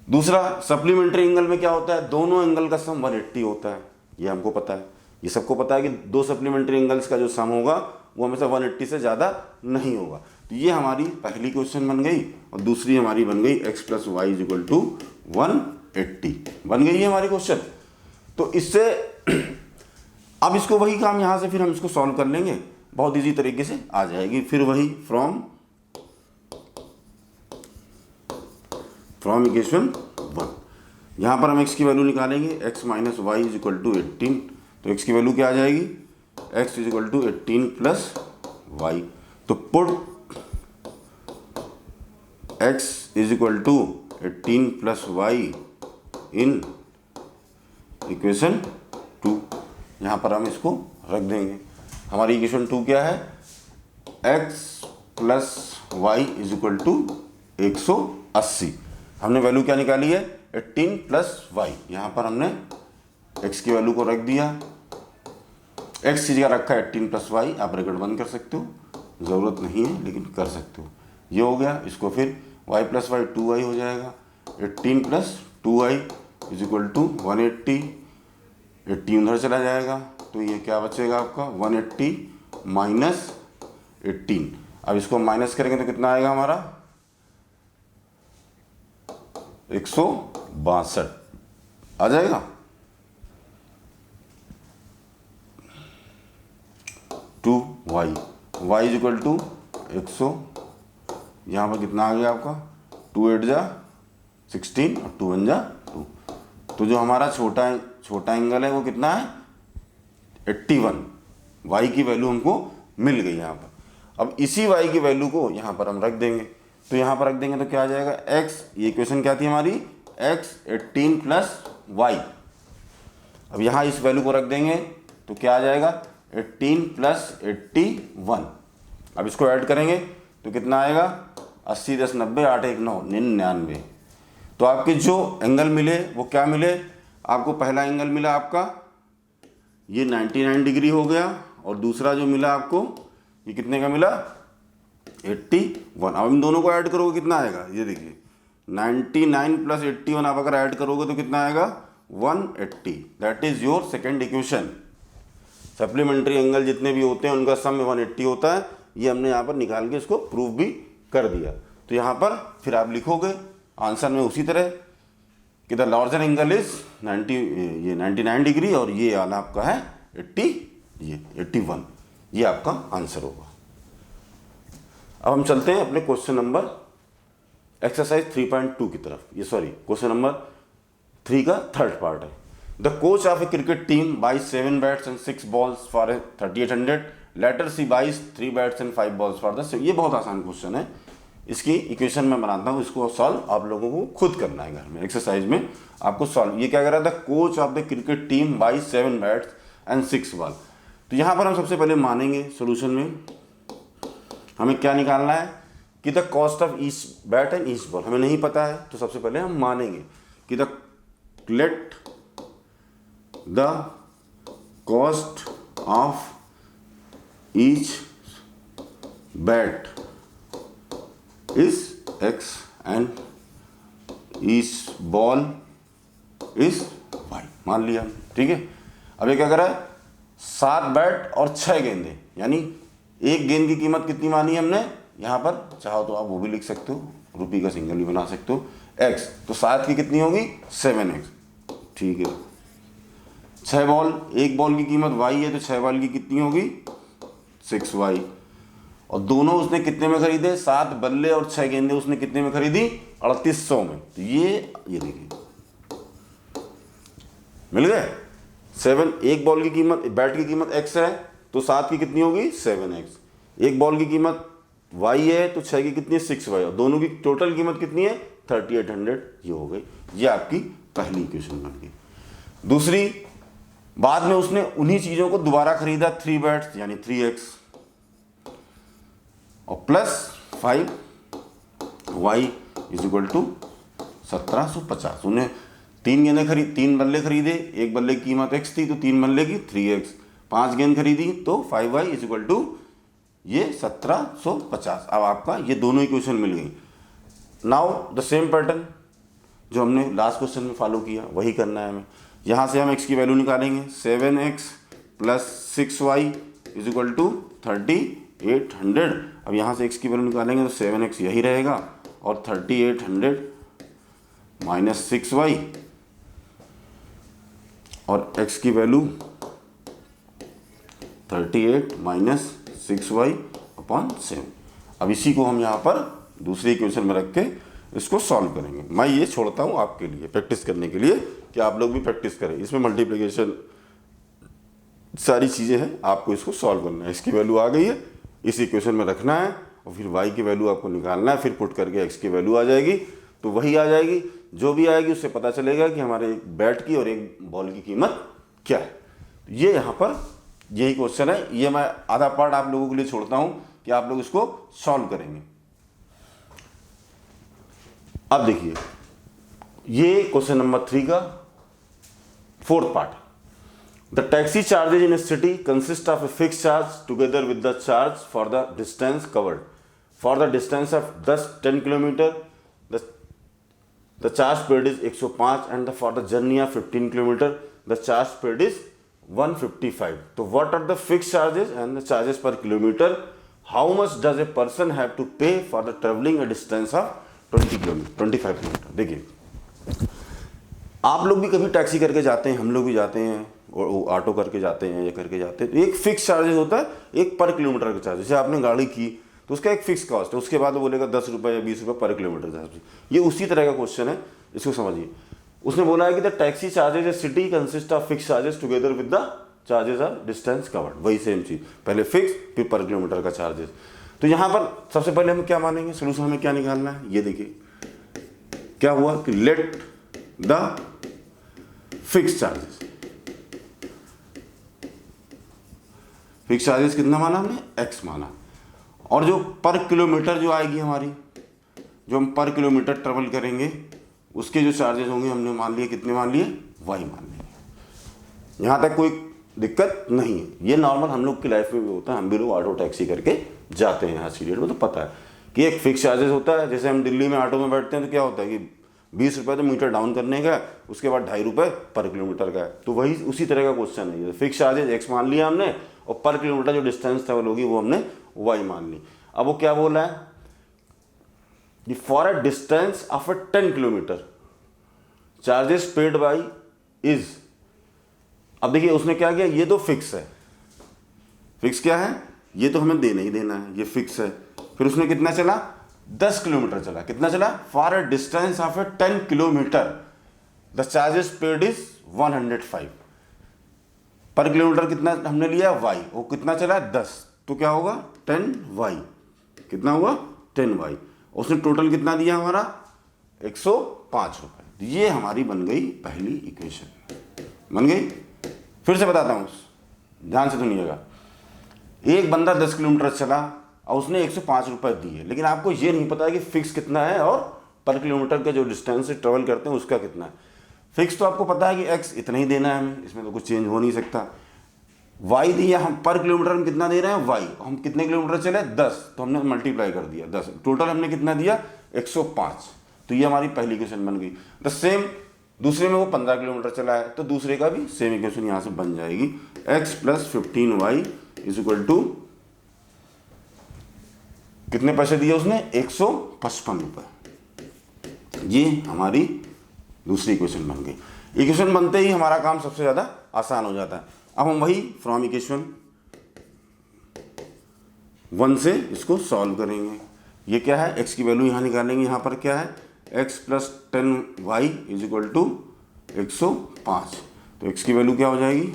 दूसरा, सप्लीमेंट्री एंगल में क्या होता है, दोनों एंगल का सम 180 होता है। ये हमको पता है, ये सबको पता है कि दो सप्लीमेंट्री एंगल्स का जो सम होगा वो हमेशा 180 से ज़्यादा नहीं होगा। तो ये हमारी पहली क्वेश्चन बन गई, और दूसरी हमारी बन गई x plus y is equal to 180 बन गई है हमारी क्वेश्चन। तो इससे अब इसको वही काम यहाँ से फिर हम इसको सॉल्व कर लेंगे, बहुत इजी तरीके से आ जाएगी। फिर वही फ्रॉम इक्वेशन 1, यहाँ पर हम x की वैल्यू निकालेंगे, x minus y is equal to 18। तो x की वैल्यू क्या आ जाएगी, x is equal to 18 plus y. तो put x is equal to 18 plus y in equation 2। यहाँ पर हम इसको रख देंगे। हमारी इक्वेशन 2 क्या है, x plus y is equal to 180। हमने वैल्यू क्या निकाली है, 18 प्लस वाई। यहाँ पर हमने x की वैल्यू को रख दिया, x की जगह रखा है 18 प्लस वाई। आप ब्रैकेट बंद कर सकते हो, ज़रूरत नहीं है लेकिन कर सकते हो। ये हो गया। इसको फिर y प्लस वाई 2y हो जाएगा, 18 plus 2y is equal to 180। 18 उधर चला जाएगा, तो ये क्या बचेगा आपका, 180 माइनस 18। अब इसको माइनस करेंगे तो कितना आएगा हमारा, 162 आ जाएगा। 2y, y is equal to 100, यहाँ पर कितना आ गया आपका, 2 8 जा 16 और 2 1 जा 2। तो जो हमारा छोटा एंगल है वो कितना है, 81। y की वैल्यू हमको मिल गई यहाँ पर। अब इसी y की वैल्यू को यहाँ पर हम रख देंगे। तो यहाँ पर रख देंगे तो क्या आ जाएगा, x, ये इक्वेशन क्या थी हमारी, x 18 प्लस वाई। अब यहाँ इस वैल्यू को रख देंगे तो क्या आ जाएगा, 18 प्लस 81। अब इसको ऐड करेंगे तो कितना आएगा, 80 10 90 8 1 9 99। तो आपके जो एंगल मिले वो क्या मिले आपको, पहला एंगल मिला आपका ये 99 डिग्री हो गया, और दूसरा जो मिला आपको ये कितने का मिला, 81। अब इन दोनों को ऐड करोगे कितना आएगा, ये देखिए 99 प्लस 81 आप अगर ऐड करोगे तो कितना आएगा, 180। That is your second equation. Supplementary angle जितने भी होते हैं उनका सम 180 होता है। ये हमने यहाँ पर निकाल के इसको प्रूव भी कर दिया। तो यहाँ पर फिर आप लिखोगे आंसर में उसी तरह कि the larger angle is 99 degree, और ये वाला आपका है 81। ये आपका आंसर होगा। अब हम चलते हैं अपने क्वेश्चन नंबर एक्सरसाइज 3.2 की तरफ। ये सॉरी क्वेश्चन नंबर 3 का थर्ड पार्ट है। The coach of a cricket team buys 7 bats and 6 balls for 3800। Later she buys 3 bats and 5 balls for the. ये बहुत आसान क्वेश्चन है। इसकी इक्वेशन मैं बनाता हूँ, इसको सॉल्व आप लोगों को खुद करना है घर में, एक्सरसाइज में आपको सॉल्व। ये क्या कर रहा था, coach of the cricket team buys 7 bats and 6 ball. तो यहाँ पर हम सबसे पहले मानेंगे सोल्यूशन में हमें क्या निकालना है कि the cost of each bat and each ball हमें नहीं पता है। तो सबसे पहले हम मानेंगे कि let the cost of each bat is x and each ball is y। मान लिया, ठीक है। अब ये क्या कर रहा है, 7 बैट और 6 गेंदे, यानी एक गेंद की कीमत कितनी मानी है हमने, यहाँ पर चाहो तो आप वो भी लिख सकते हो, रुपये का सिंगल भी बना सकते हो, x। तो 7 की कितनी होगी, 7x, ठीक है। 6 बॉल, एक बॉल की कीमत y है, तो 6 बॉल की कितनी होगी, 6y। और दोनों उसने कितने में खरीदे, 7 बल्ले और 6 गेंदे उसने कितने में खरीदी, 3800 में। तो ये देखिए मिल गए 7। एक बॉल की कीमत, बैट की कीमत x है, तो 7 की कितनी होगी, 7x। एक बॉल की कीमत y है, तो 6 की कितनी है, 6y। और दोनों की टोटल कीमत कितनी है, 3800। ये हो गई, ये आपकी पहली इक्वेशन बन गई। दूसरी, बाद में उसने उन्हीं चीज़ों को दोबारा खरीदा 3 बैट्स यानी 3x और plus 5y is equal to 1750। उन्हें 3 बल्ले खरीदे, एक बल्ले की कीमत x थी तो 3 बल्ले की 3x, 5 गेंद खरीदी तो 5y इज इक्वल टू ये 1750। अब आपका ये दोनों इक्वेशन मिल गई। नाउ द सेम पैटर्न जो हमने लास्ट क्वेश्चन में फॉलो किया वही करना है हमें। यहाँ से हम x की वैल्यू निकालेंगे 7x plus 6y is equal to 3800। अब यहाँ से x की वैल्यू निकालेंगे तो 7x यही रहेगा और 3800 माइनस 6y और x की वैल्यू 38 माइनस 6y अपॉन 7। अब इसी को हम यहाँ पर दूसरी इक्वेशन में रख के इसको सॉल्व करेंगे। मैं ये छोड़ता हूँ आपके लिए प्रैक्टिस करने के लिए कि आप लोग भी प्रैक्टिस करें। इसमें मल्टीप्लिकेशन सारी चीज़ें हैं, आपको इसको सॉल्व करना है। इसकी वैल्यू आ गई है, इस इक्वेशन में रखना है और फिर y की वैल्यू आपको निकालना है, फिर पुट करके x की वैल्यू आ जाएगी तो वही आ जाएगी। जो भी आएगी उससे पता चलेगा कि हमारे एक बैट की और एक बॉल की कीमत क्या है। ये यहाँ पर यही क्वेश्चन है। ये मैं आधा पार्ट आप लोगों के लिए छोड़ता हूँ कि आप लोग इसको सॉल्व करेंगे। अब देखिए, ये क्वेश्चन नंबर 3 का 4th part. The taxi charges in a city consist of a fix charge together with the charge for the distance covered. For the distance of 10 kilometre the charge paid is 105 and for the journey of 15 kilometre the charge paid is 155। तो what are the fix charges and the charges per kilometre? How much does a person have to pay for the travelling a distance of 25 kilometre. देखिए, आप लोग भी कभी taxi करके जाते हैं, हम लोग भी जाते हैं, और ऑटो करके जाते हैं या करके जाते हैं, तो एक फिक्स चार्जेस होता है, एक पर किलोमीटर का चार्ज। जैसे आपने गाड़ी की तो उसका एक फिक्स कॉस्ट है, उसके बाद वो बोलेगा 10 रुपये या 20 रुपये पर किलोमीटर चार्ज। ये उसी तरह का क्वेश्चन है, इसको समझिए। उसने बोला है कि the taxi charges A city consist of fix charges together with the charges of distance covered. वही सेम चीज, पहले फिक्स फिर पर किलोमीटर का चार्जेस। तो यहाँ पर सबसे पहले हम क्या मानेंगे, सोल्यूशन हमें क्या निकालना है। ये देखिए क्या हुआ कि let the fix charges, fix charges कितना माना हमने, x माना, और जो पर किलोमीटर जो आएगी हमारी, जो हम पर किलोमीटर ट्रेवल करेंगे उसके जो चार्जेस होंगे हमने मान लिए कितने मान लिए, y मान लेंगे। यहाँ तक कोई दिक्कत नहीं है। ये नॉर्मल हम लोग की लाइफ में भी होता है, हम भी लोग ऑटो टैक्सी करके जाते हैं आज की डेट में, तो पता है कि एक फिक्स चार्जेस होता है। जैसे हम दिल्ली में ऑटो में बैठते हैं तो क्या होता है कि 20 रुपये तो मीटर डाउन करने का है, उसके बाद 2.5 रुपये पर किलोमीटर का है। तो वही उसी तरह का क्वेश्चन है। फिक्स चार्जेस x मान लिया हमने और पर किलोमीटर जो डिस्टेंस ट्रेवल होगी वो हमने y मान ली। अब वो क्या बोला है कि for a distance of 10 kilometre charges paid by is. अब देखिए उसने क्या किया, ये तो फिक्स है, फिक्स क्या है, ये तो हमें देना ही देना है, ये फिक्स है। फिर उसने कितना चला, 10 किलोमीटर चला। कितना चला, for a distance of 10 kilometre the charges paid is 105। पर किलोमीटर कितना हमने लिया, y, वो कितना चला 10, तो क्या होगा 10y, कितना हुआ 10y। उसने टोटल कितना दिया हमारा 105 रुपये। ये हमारी बन गई पहली इक्वेशन, बन गई। फिर से बताता हूँ, ध्यान से सुनिएगा। एक बंदा 10 किलोमीटर चला और उसने 105 रुपये दिए, लेकिन आपको ये नहीं पता है कि फिक्स कितना है और पर किलोमीटर का जो डिस्टेंस से ट्रेवल करते हैं उसका कितना है। फिक्स तो आपको पता है कि x इतना ही देना है हमें, इसमें तो कुछ चेंज हो नहीं सकता। y दिया, हम पर किलोमीटर हम कितना दे रहे हैं y, हम कितने किलोमीटर चले 10, तो हमने मल्टीप्लाई कर दिया 10, टोटल हमने कितना दिया 105। तो ये हमारी पहली इक्वेशन बन गई। द सेम दूसरे में वो 15 किलोमीटर चला है तो दूसरे का भी सेम इक्वेशन यहाँ से बन जाएगी, x plus 15y is equal to कितने पैसे दिए उसने, 155 रुपये। ये हमारी दूसरी इक्वेशन बन गई। इक्वेशन बनते ही हमारा काम सबसे ज़्यादा आसान हो जाता है। अब हम वही फ्रॉम इक्वेशन 1 से इसको सॉल्व करेंगे। ये क्या है, x की वैल्यू यहाँ निकालेंगे। यहाँ पर क्या है, x plus 10y is equal to 105। तो x की वैल्यू क्या हो जाएगी,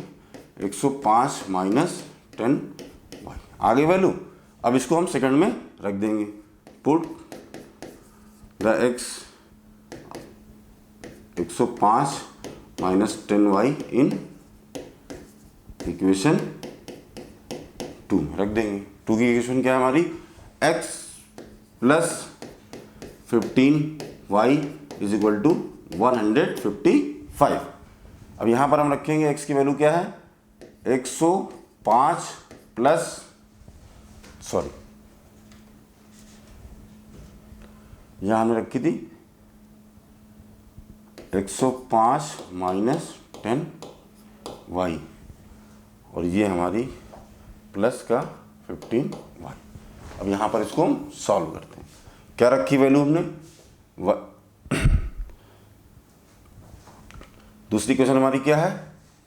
105 माइनस 10y, आगे वैल्यू। अब इसको हम सेकंड में रख देंगे। Put the x 105 minus 10y in equation 2 रख देंगे। 2 की इक्वेशन क्या है हमारी, x plus 15y is equal to 155। अब यहाँ पर हम रखेंगे x की वैल्यू क्या है, 105 प्लस यहाँ हमने रखी थी 105 माइनस 10y और ये हमारी प्लस का 15y। अब यहाँ पर इसको हम सॉल्व करते हैं। क्या रखी वैल्यू हमने, दूसरी क्वेश्चन हमारी क्या है,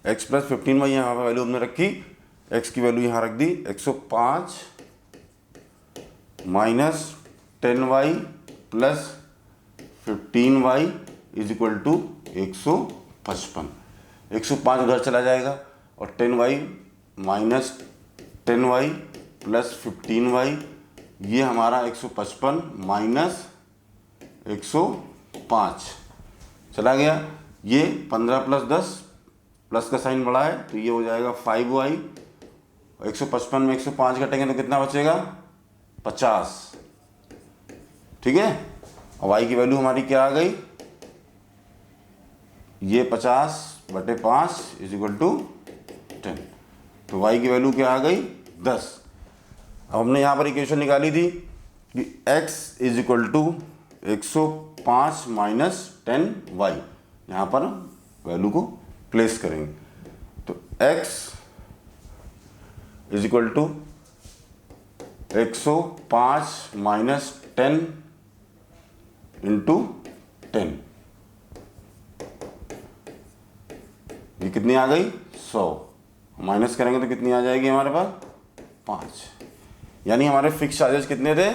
x प्लस 15y यहाँ पर वैल्यू हमने रखी, x की वैल्यू यहाँ रख दी 105 minus 10y plus 15y is equal to 155। 105 उधर चला जाएगा और 10y minus 10y plus 15y ये हमारा 155 माइनस 105 चला गया। ये 15 प्लस 10 प्लस का साइन बड़ा है तो ये हो जाएगा 5y। 155 में 105 घटेंगे तो कितना बचेगा, 50। ठीक है, और y की वैल्यू हमारी क्या आ गई, ये 50/5 इज इक्वल टू 10। तो y की वैल्यू क्या आ गई, 10। अब हमने यहाँ पर इक्वेशन निकाली थी कि x is equal to 105 minus 10y, यहाँ पर वैल्यू को प्लेस करेंगे तो x is equal to 105 minus 10 into 10, ये कितनी आ गई, 100। माइनस करेंगे तो कितनी आ जाएगी हमारे पास, 5। यानी हमारे फिक्स चार्जेस कितने थे,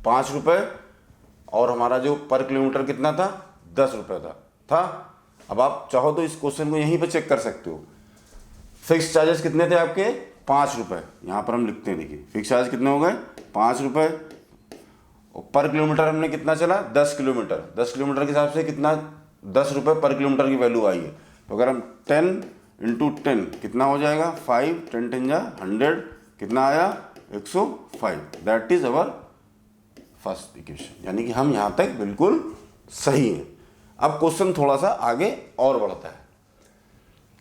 5 रुपये, और हमारा जो पर किलोमीटर कितना था, 10 रुपये था। अब आप चाहो तो इस क्वेश्चन को यहीं पे चेक कर सकते हो। फिक्स चार्जेस कितने थे आपके, 5 रुपये। यहाँ पर हम लिखते हैं, देखिए फिक्स चार्ज कितने हो गए, 5 रुपये, और पर किलोमीटर हमने कितना चला, 10 किलोमीटर। 10 किलोमीटर के हिसाब से कितना, 10 रुपये पर किलोमीटर की वैल्यू आई है। तो अगर हम 10 इंटू 10 कितना हो जाएगा, 5, 10 10 जा 100, कितना आया, 105। That is our first equation. यानी कि हम यहाँ तक बिल्कुल सही हैं। अब क्वेश्चन थोड़ा सा आगे और बढ़ता है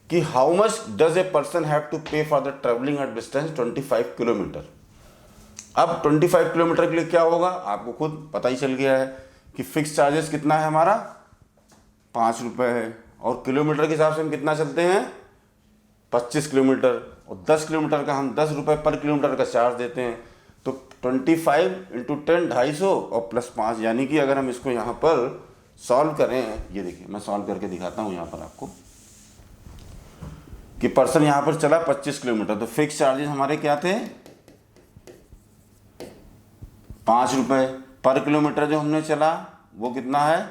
कि how much does a person have to pay for the travelling at distance 25 kilometre. अब 25 किलोमीटर के लिए क्या होगा, आपको खुद पता ही चल गया है कि फिक्स चार्जेस कितना है हमारा, 5 रुपये है, और किलोमीटर के हिसाब से हम कितना चलते हैं, 25 किलोमीटर, और 10 किलोमीटर का हम 10 रुपये पर किलोमीटर का चार्ज देते हैं। तो 25 इंटू 10 250 और प्लस 5, यानी कि अगर हम इसको यहाँ पर सॉल्व करें, ये देखिए मैं सॉल्व करके दिखाता हूँ यहाँ पर आपको कि पर्सन यहाँ पर चला 25 किलोमीटर, तो फिक्स चार्जेस हमारे क्या थे, 5 रुपये पर किलोमीटर। जो हमने चला वो कितना है,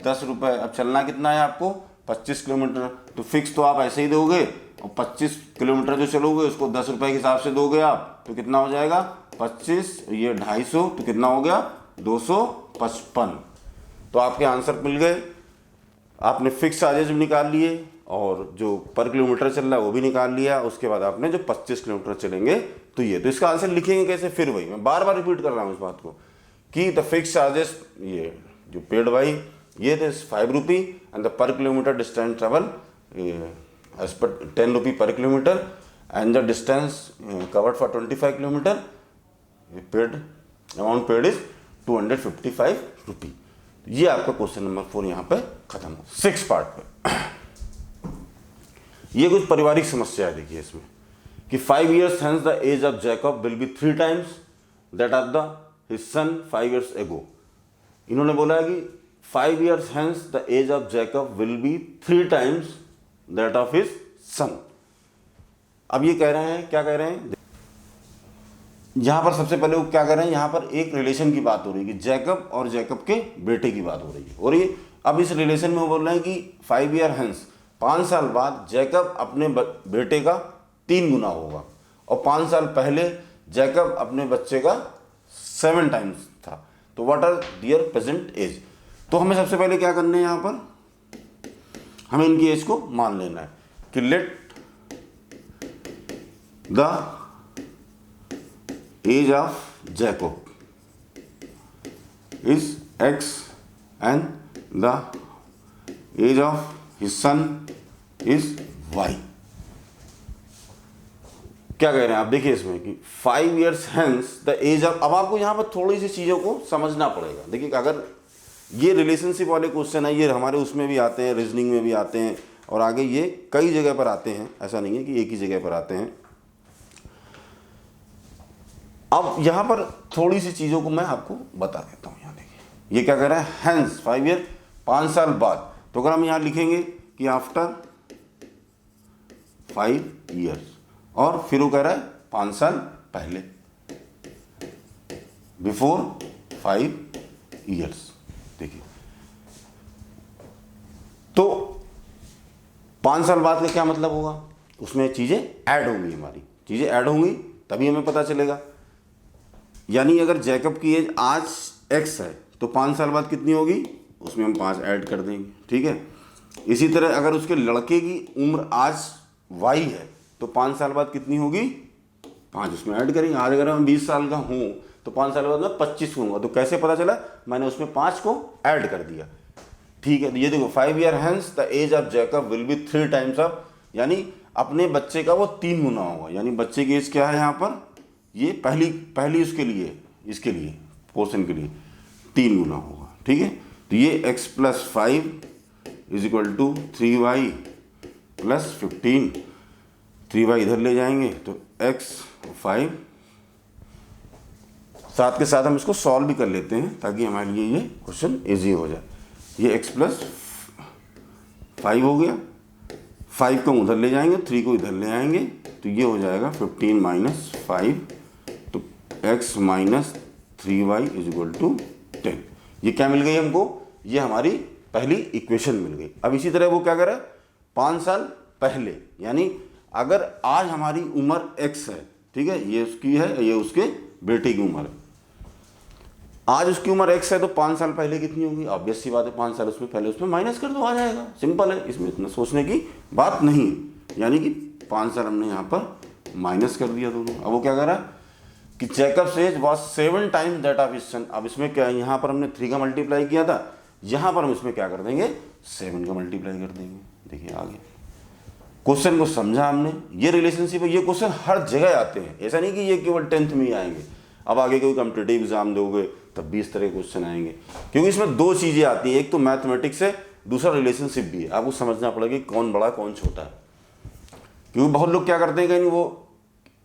10 रुपये। अब चलना कितना है आपको, 25 किलोमीटर, तो फिक्स तो आप ऐसे ही दोगे, और 25 किलोमीटर जो चलोगे उसको 10 रुपये के हिसाब से दोगे आप, तो कितना हो जाएगा, 25, ये 250, तो कितना हो गया, 255। तो आपके आंसर मिल गए। आपने फिक्स चार्जेस भी निकाल लिए और जो पर किलोमीटर चल रहा है वो भी निकाल लिया। उसके बाद आपने जो 25 किलोमीटर चलेंगे तो ये, तो इसका आंसर लिखेंगे कैसे, फिर वही मैं बार बार रिपीट कर रहा हूँ इस बात को कि द फिक्स चार्जेस, ये जो पेड बाई ये थे 5 rupee, and the per kilometre distance travel as per 10 rupee per kilometre, and the distance covered for 25 kilometre, paid amount paid is 255 rupee. ये आपका क्वेश्चन नंबर 4 यहाँ पे खत्म हो। 6 पार्ट पे ये कुछ पारिवारिक समस्या है। देखिए इसमें कि 5 years hence the age of Jacob will be 3 times that of the his son 5 years ago। इन्होंने बोला है कि 5 years hence the age of Jacob will be 3 times that of his son। अब ये कह रहे हैं, क्या कह रहे हैं, यहाँ पर सबसे पहले वो क्या कर रहे हैं, यहाँ पर एक रिलेशन की बात हो रही है कि जैकब और जैकब के बेटे की बात हो रही है। और ये अब इस रिलेशन में वो बोल रहे हैं कि 5 year hence 5 साल बाद जैकब अपने बेटे का 3 गुना होगा, और 5 साल पहले जैकब अपने बच्चे का 7 टाइम्स था। तो what are their present age. तो हमें सबसे पहले क्या करना है, यहाँ पर हमें इनकी एज को मान लेना है कि let the age of Jacob is x and the age of his son is y। क्या कह रहे हैं आप, देखिए इसमें कि 5 years hence the age of, अब आपको यहाँ पर थोड़ी सी चीज़ों को समझना पड़ेगा। देखिए अगर ये रिलेशनशिप वाले क्वेश्चन है, ये हमारे उसमें भी आते हैं, रीजनिंग में भी आते हैं, और आगे ये कई जगह पर आते हैं, ऐसा नहीं है कि एक ही जगह पर आते हैं। अब यहाँ पर थोड़ी सी चीज़ों को मैं आपको बता देता हूँ। यहाँ देखिए ये क्या कह रहा है, हैंस 5 ईयर, 5 साल बाद। तो अगर हम यहाँ लिखेंगे कि आफ्टर 5 ईयर्स, और फिर वो कह रहा है 5 साल पहले, बिफोर 5 ईयर्स। देखिए तो 5 साल बाद का क्या मतलब होगा, उसमें चीज़ें ऐड होंगी, हमारी चीज़ें ऐड होंगी तभी हमें पता चलेगा। यानी अगर जैकब की एज आज x है तो 5 साल बाद कितनी होगी, उसमें हम 5 ऐड कर देंगे, ठीक है। इसी तरह अगर उसके लड़के की उम्र आज y है तो 5 साल बाद कितनी होगी, 5 उसमें ऐड करेंगे। आज अगर मैं 20 साल का हूँ तो 5 साल बाद मैं 25 होऊंगा। तो कैसे पता चला, मैंने उसमें 5 को ऐड कर दिया, ठीक है। तो ये देखो 5 year hence the age of Jacob will be 3 times of, यानी अपने बच्चे का वो 3 गुना होगा। यानी बच्चे की एज क्या है यहाँ पर, ये पहली उसके लिए, इसके लिए पोर्शन के लिए 3 गुना होगा, ठीक है। तो ये x + 5 = 3y + 15, 3y इधर ले जाएंगे तो x 5, साथ के साथ हम इसको सॉल्व भी कर लेते हैं ताकि हमारे लिए ये क्वेश्चन इजी हो जाए। ये x + 5 हो गया, 5 को उधर ले जाएंगे, 3 को इधर ले आएंगे तो ये हो जाएगा 15 - 5, तो x - 3y = 10। ये क्या मिल गई हमको, ये हमारी पहली इक्वेशन मिल गई। अब इसी तरह वो क्या करे, 5 साल पहले, यानी अगर आज हमारी उम्र x है, ठीक है, ये उसकी है, ये उसके बेटे की उम्र है, आज उसकी उम्र x है तो 5 साल पहले कितनी होगी, ऑब्वियस सी बात है 5 साल उसमें पहले, उसमें माइनस कर दो, आ जाएगा, सिंपल है, इसमें इतना सोचने की बात नहीं है। यानी कि 5 साल हमने यहाँ पर माइनस कर दिया दोनों। अब वो क्या कर रहा है कि Jacob's age was 7 times that of his son. अब इसमें क्या, यहाँ पर हमने 3 का मल्टीप्लाई किया था, यहाँ पर हम इसमें क्या कर देंगे, 7 का मल्टीप्लाई कर देंगे। देखिए आगे क्वेश्चन को समझा हमने, ये रिलेशनशिप है, ये क्वेश्चन हर जगह आते हैं, ऐसा नहीं कि ये केवल 10th में ही आएंगे। अब आगे कोई कॉम्पिटिटिव एग्जाम दोगे तब भी इस तरह के क्वेश्चन आएंगे, क्योंकि इसमें 2 चीज़ें आती हैं, एक तो मैथमेटिक्स है, दूसरा रिलेशनशिप भी है। आपको समझना पड़ेगा कि कौन बड़ा कौन छोटा है, क्योंकि बहुत लोग क्या करते हैं कि वो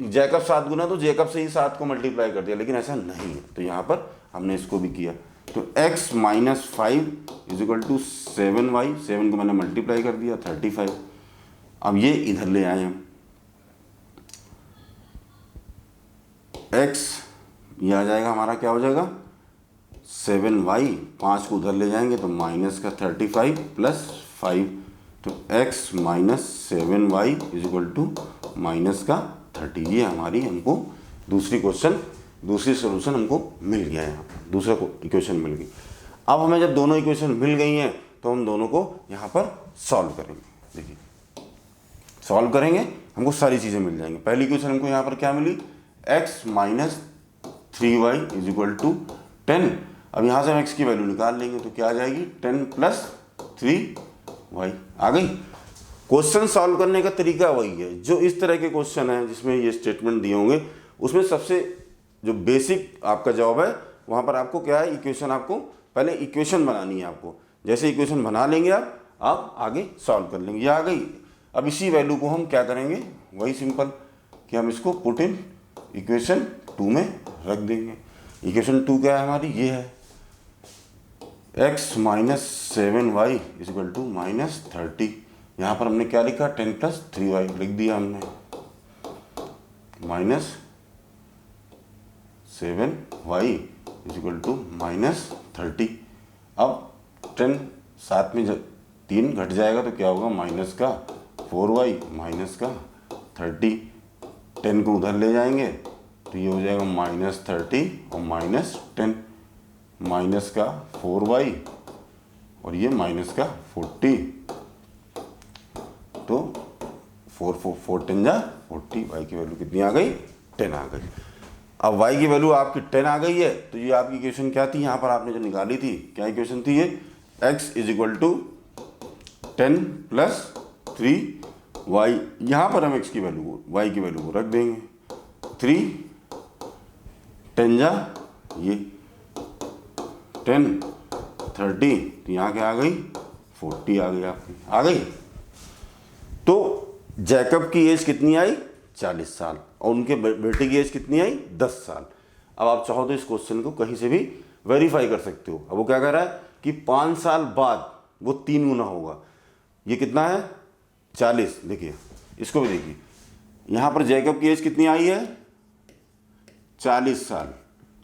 जैकब 7 गुना तो जैकब से ही 7 को मल्टीप्लाई कर दिया, लेकिन ऐसा नहीं है। तो यहाँ पर हमने इसको भी किया, तो x - 5 = 7y, 7 को मैंने मल्टीप्लाई कर दिया 35। अब ये इधर ले आए हम, x ये आ जाएगा हमारा, क्या हो जाएगा 7y, 5 को उधर ले जाएंगे तो -35 + 5, तो x - 7y = -30। ये हमारी हमको दूसरी सोल्यूशन हमको मिल गया है, यहाँ पर दूसरा इक्वेशन मिल गई। अब हमें जब दोनों इक्वेशन मिल गई हैं तो हम दोनों को यहाँ पर सॉल्व करेंगे। देखिए सॉल्व करेंगे, हमको सारी चीज़ें मिल जाएंगी। पहली इक्वेशन हमको यहाँ पर क्या मिली, x - 3y = 10। अब यहाँ से हम x की वैल्यू निकाल लेंगे तो क्या आ जाएगी, 10 + 3y आ गई। क्वेश्चन सॉल्व करने का तरीका वही है, जो इस तरह के क्वेश्चन है जिसमें ये स्टेटमेंट दिए होंगे, उसमें सबसे जो बेसिक आपका जॉब है, वहाँ पर आपको क्या है, इक्वेशन, आपको पहले इक्वेशन बनानी है। आपको जैसे इक्वेशन बना लेंगे आप आगे सॉल्व कर लेंगे। ये आ गई। अब इसी वैल्यू को हम क्या करेंगे, वही सिंपल कि हम इसको पुट इन इक्वेशन 2 में रख देंगे। इक्वेशन 2 क्या है हमारी, ये है x - 7y = -30। यहाँ पर हमने क्या लिखा, 10 + 3y लिख दिया हमने, -7y = -30। अब 10 साथ में जब 3 घट जाएगा तो क्या होगा, -4y -30, 10 को उधर ले जाएंगे तो ये हो जाएगा -30 और -10, -4y और ये -40, तो 4 10 जा 40, y की वैल्यू कितनी आ गई 10 आ गई। अब y की वैल्यू आपकी 10 आ गई है तो ये आपकी इक्वेशन क्या थी, यहाँ पर आपने जो निकाली थी क्या इक्वेशन थी ये, x is equal to 10 plus 3y, यहाँ पर हम x की वैल्यू को y की वैल्यू को रख देंगे, 3 10 जा ये 10 30, तो यहाँ क्या आ गई 40 आ गई आपकी, आ गई। तो जैकब की एज कितनी आई 40 साल और उनके बेटे की एज कितनी आई 10 साल। अब आप चाहो तो इस क्वेश्चन को कहीं से भी वेरीफाई कर सकते हो। अब वो क्या कह रहा है कि 5 साल बाद वो 3 गुना होगा, ये कितना है 40, देखिए इसको भी देखिए, यहाँ पर जैकब की एज कितनी आई है 40 साल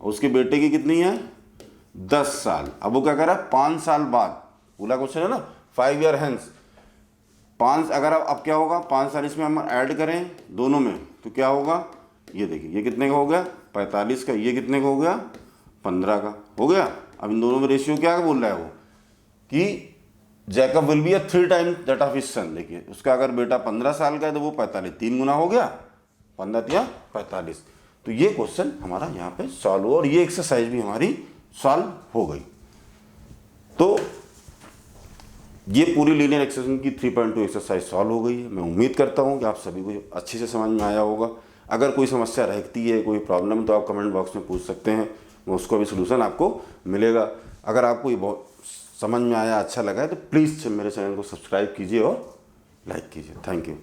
और उसके बेटे की कितनी है 10 साल। अब वो क्या कह रहा है 5 साल बाद, पूरा क्वेश्चन है ना 5 ईयर हेंस, 5 अगर अब क्या होगा 5 साल इसमें हम ऐड करें दोनों में तो क्या होगा, ये देखिए ये कितने का हो गया 45 का, ये कितने का हो गया 15 का हो गया। अब इन दोनों में रेशियो क्या बोल रहा है वो कि Jacob will be 3 times that of his सन। देखिए उसका अगर बेटा 15 साल का है तो वो 45, 3 गुना हो गया 15 या 45। तो ये क्वेश्चन हमारा यहाँ पे सॉल्व हुआ और ये एक्सरसाइज भी हमारी सॉल्व हो गई। तो ये पूरी लीनियर एक्सप्रेशन की 3.2 एक्सरसाइज सॉल्व हो गई है। मैं उम्मीद करता हूँ कि आप सभी को अच्छे से समझ में आया होगा। अगर कोई समस्या रहती है, कोई प्रॉब्लम, तो आप कमेंट बॉक्स में पूछ सकते हैं, वो उसको भी सलूशन आपको मिलेगा। अगर आपको ये बहुत समझ में आया, अच्छा लगा है तो प्लीज़ मेरे चैनल को सब्सक्राइब कीजिए और लाइक कीजिए। Thank you.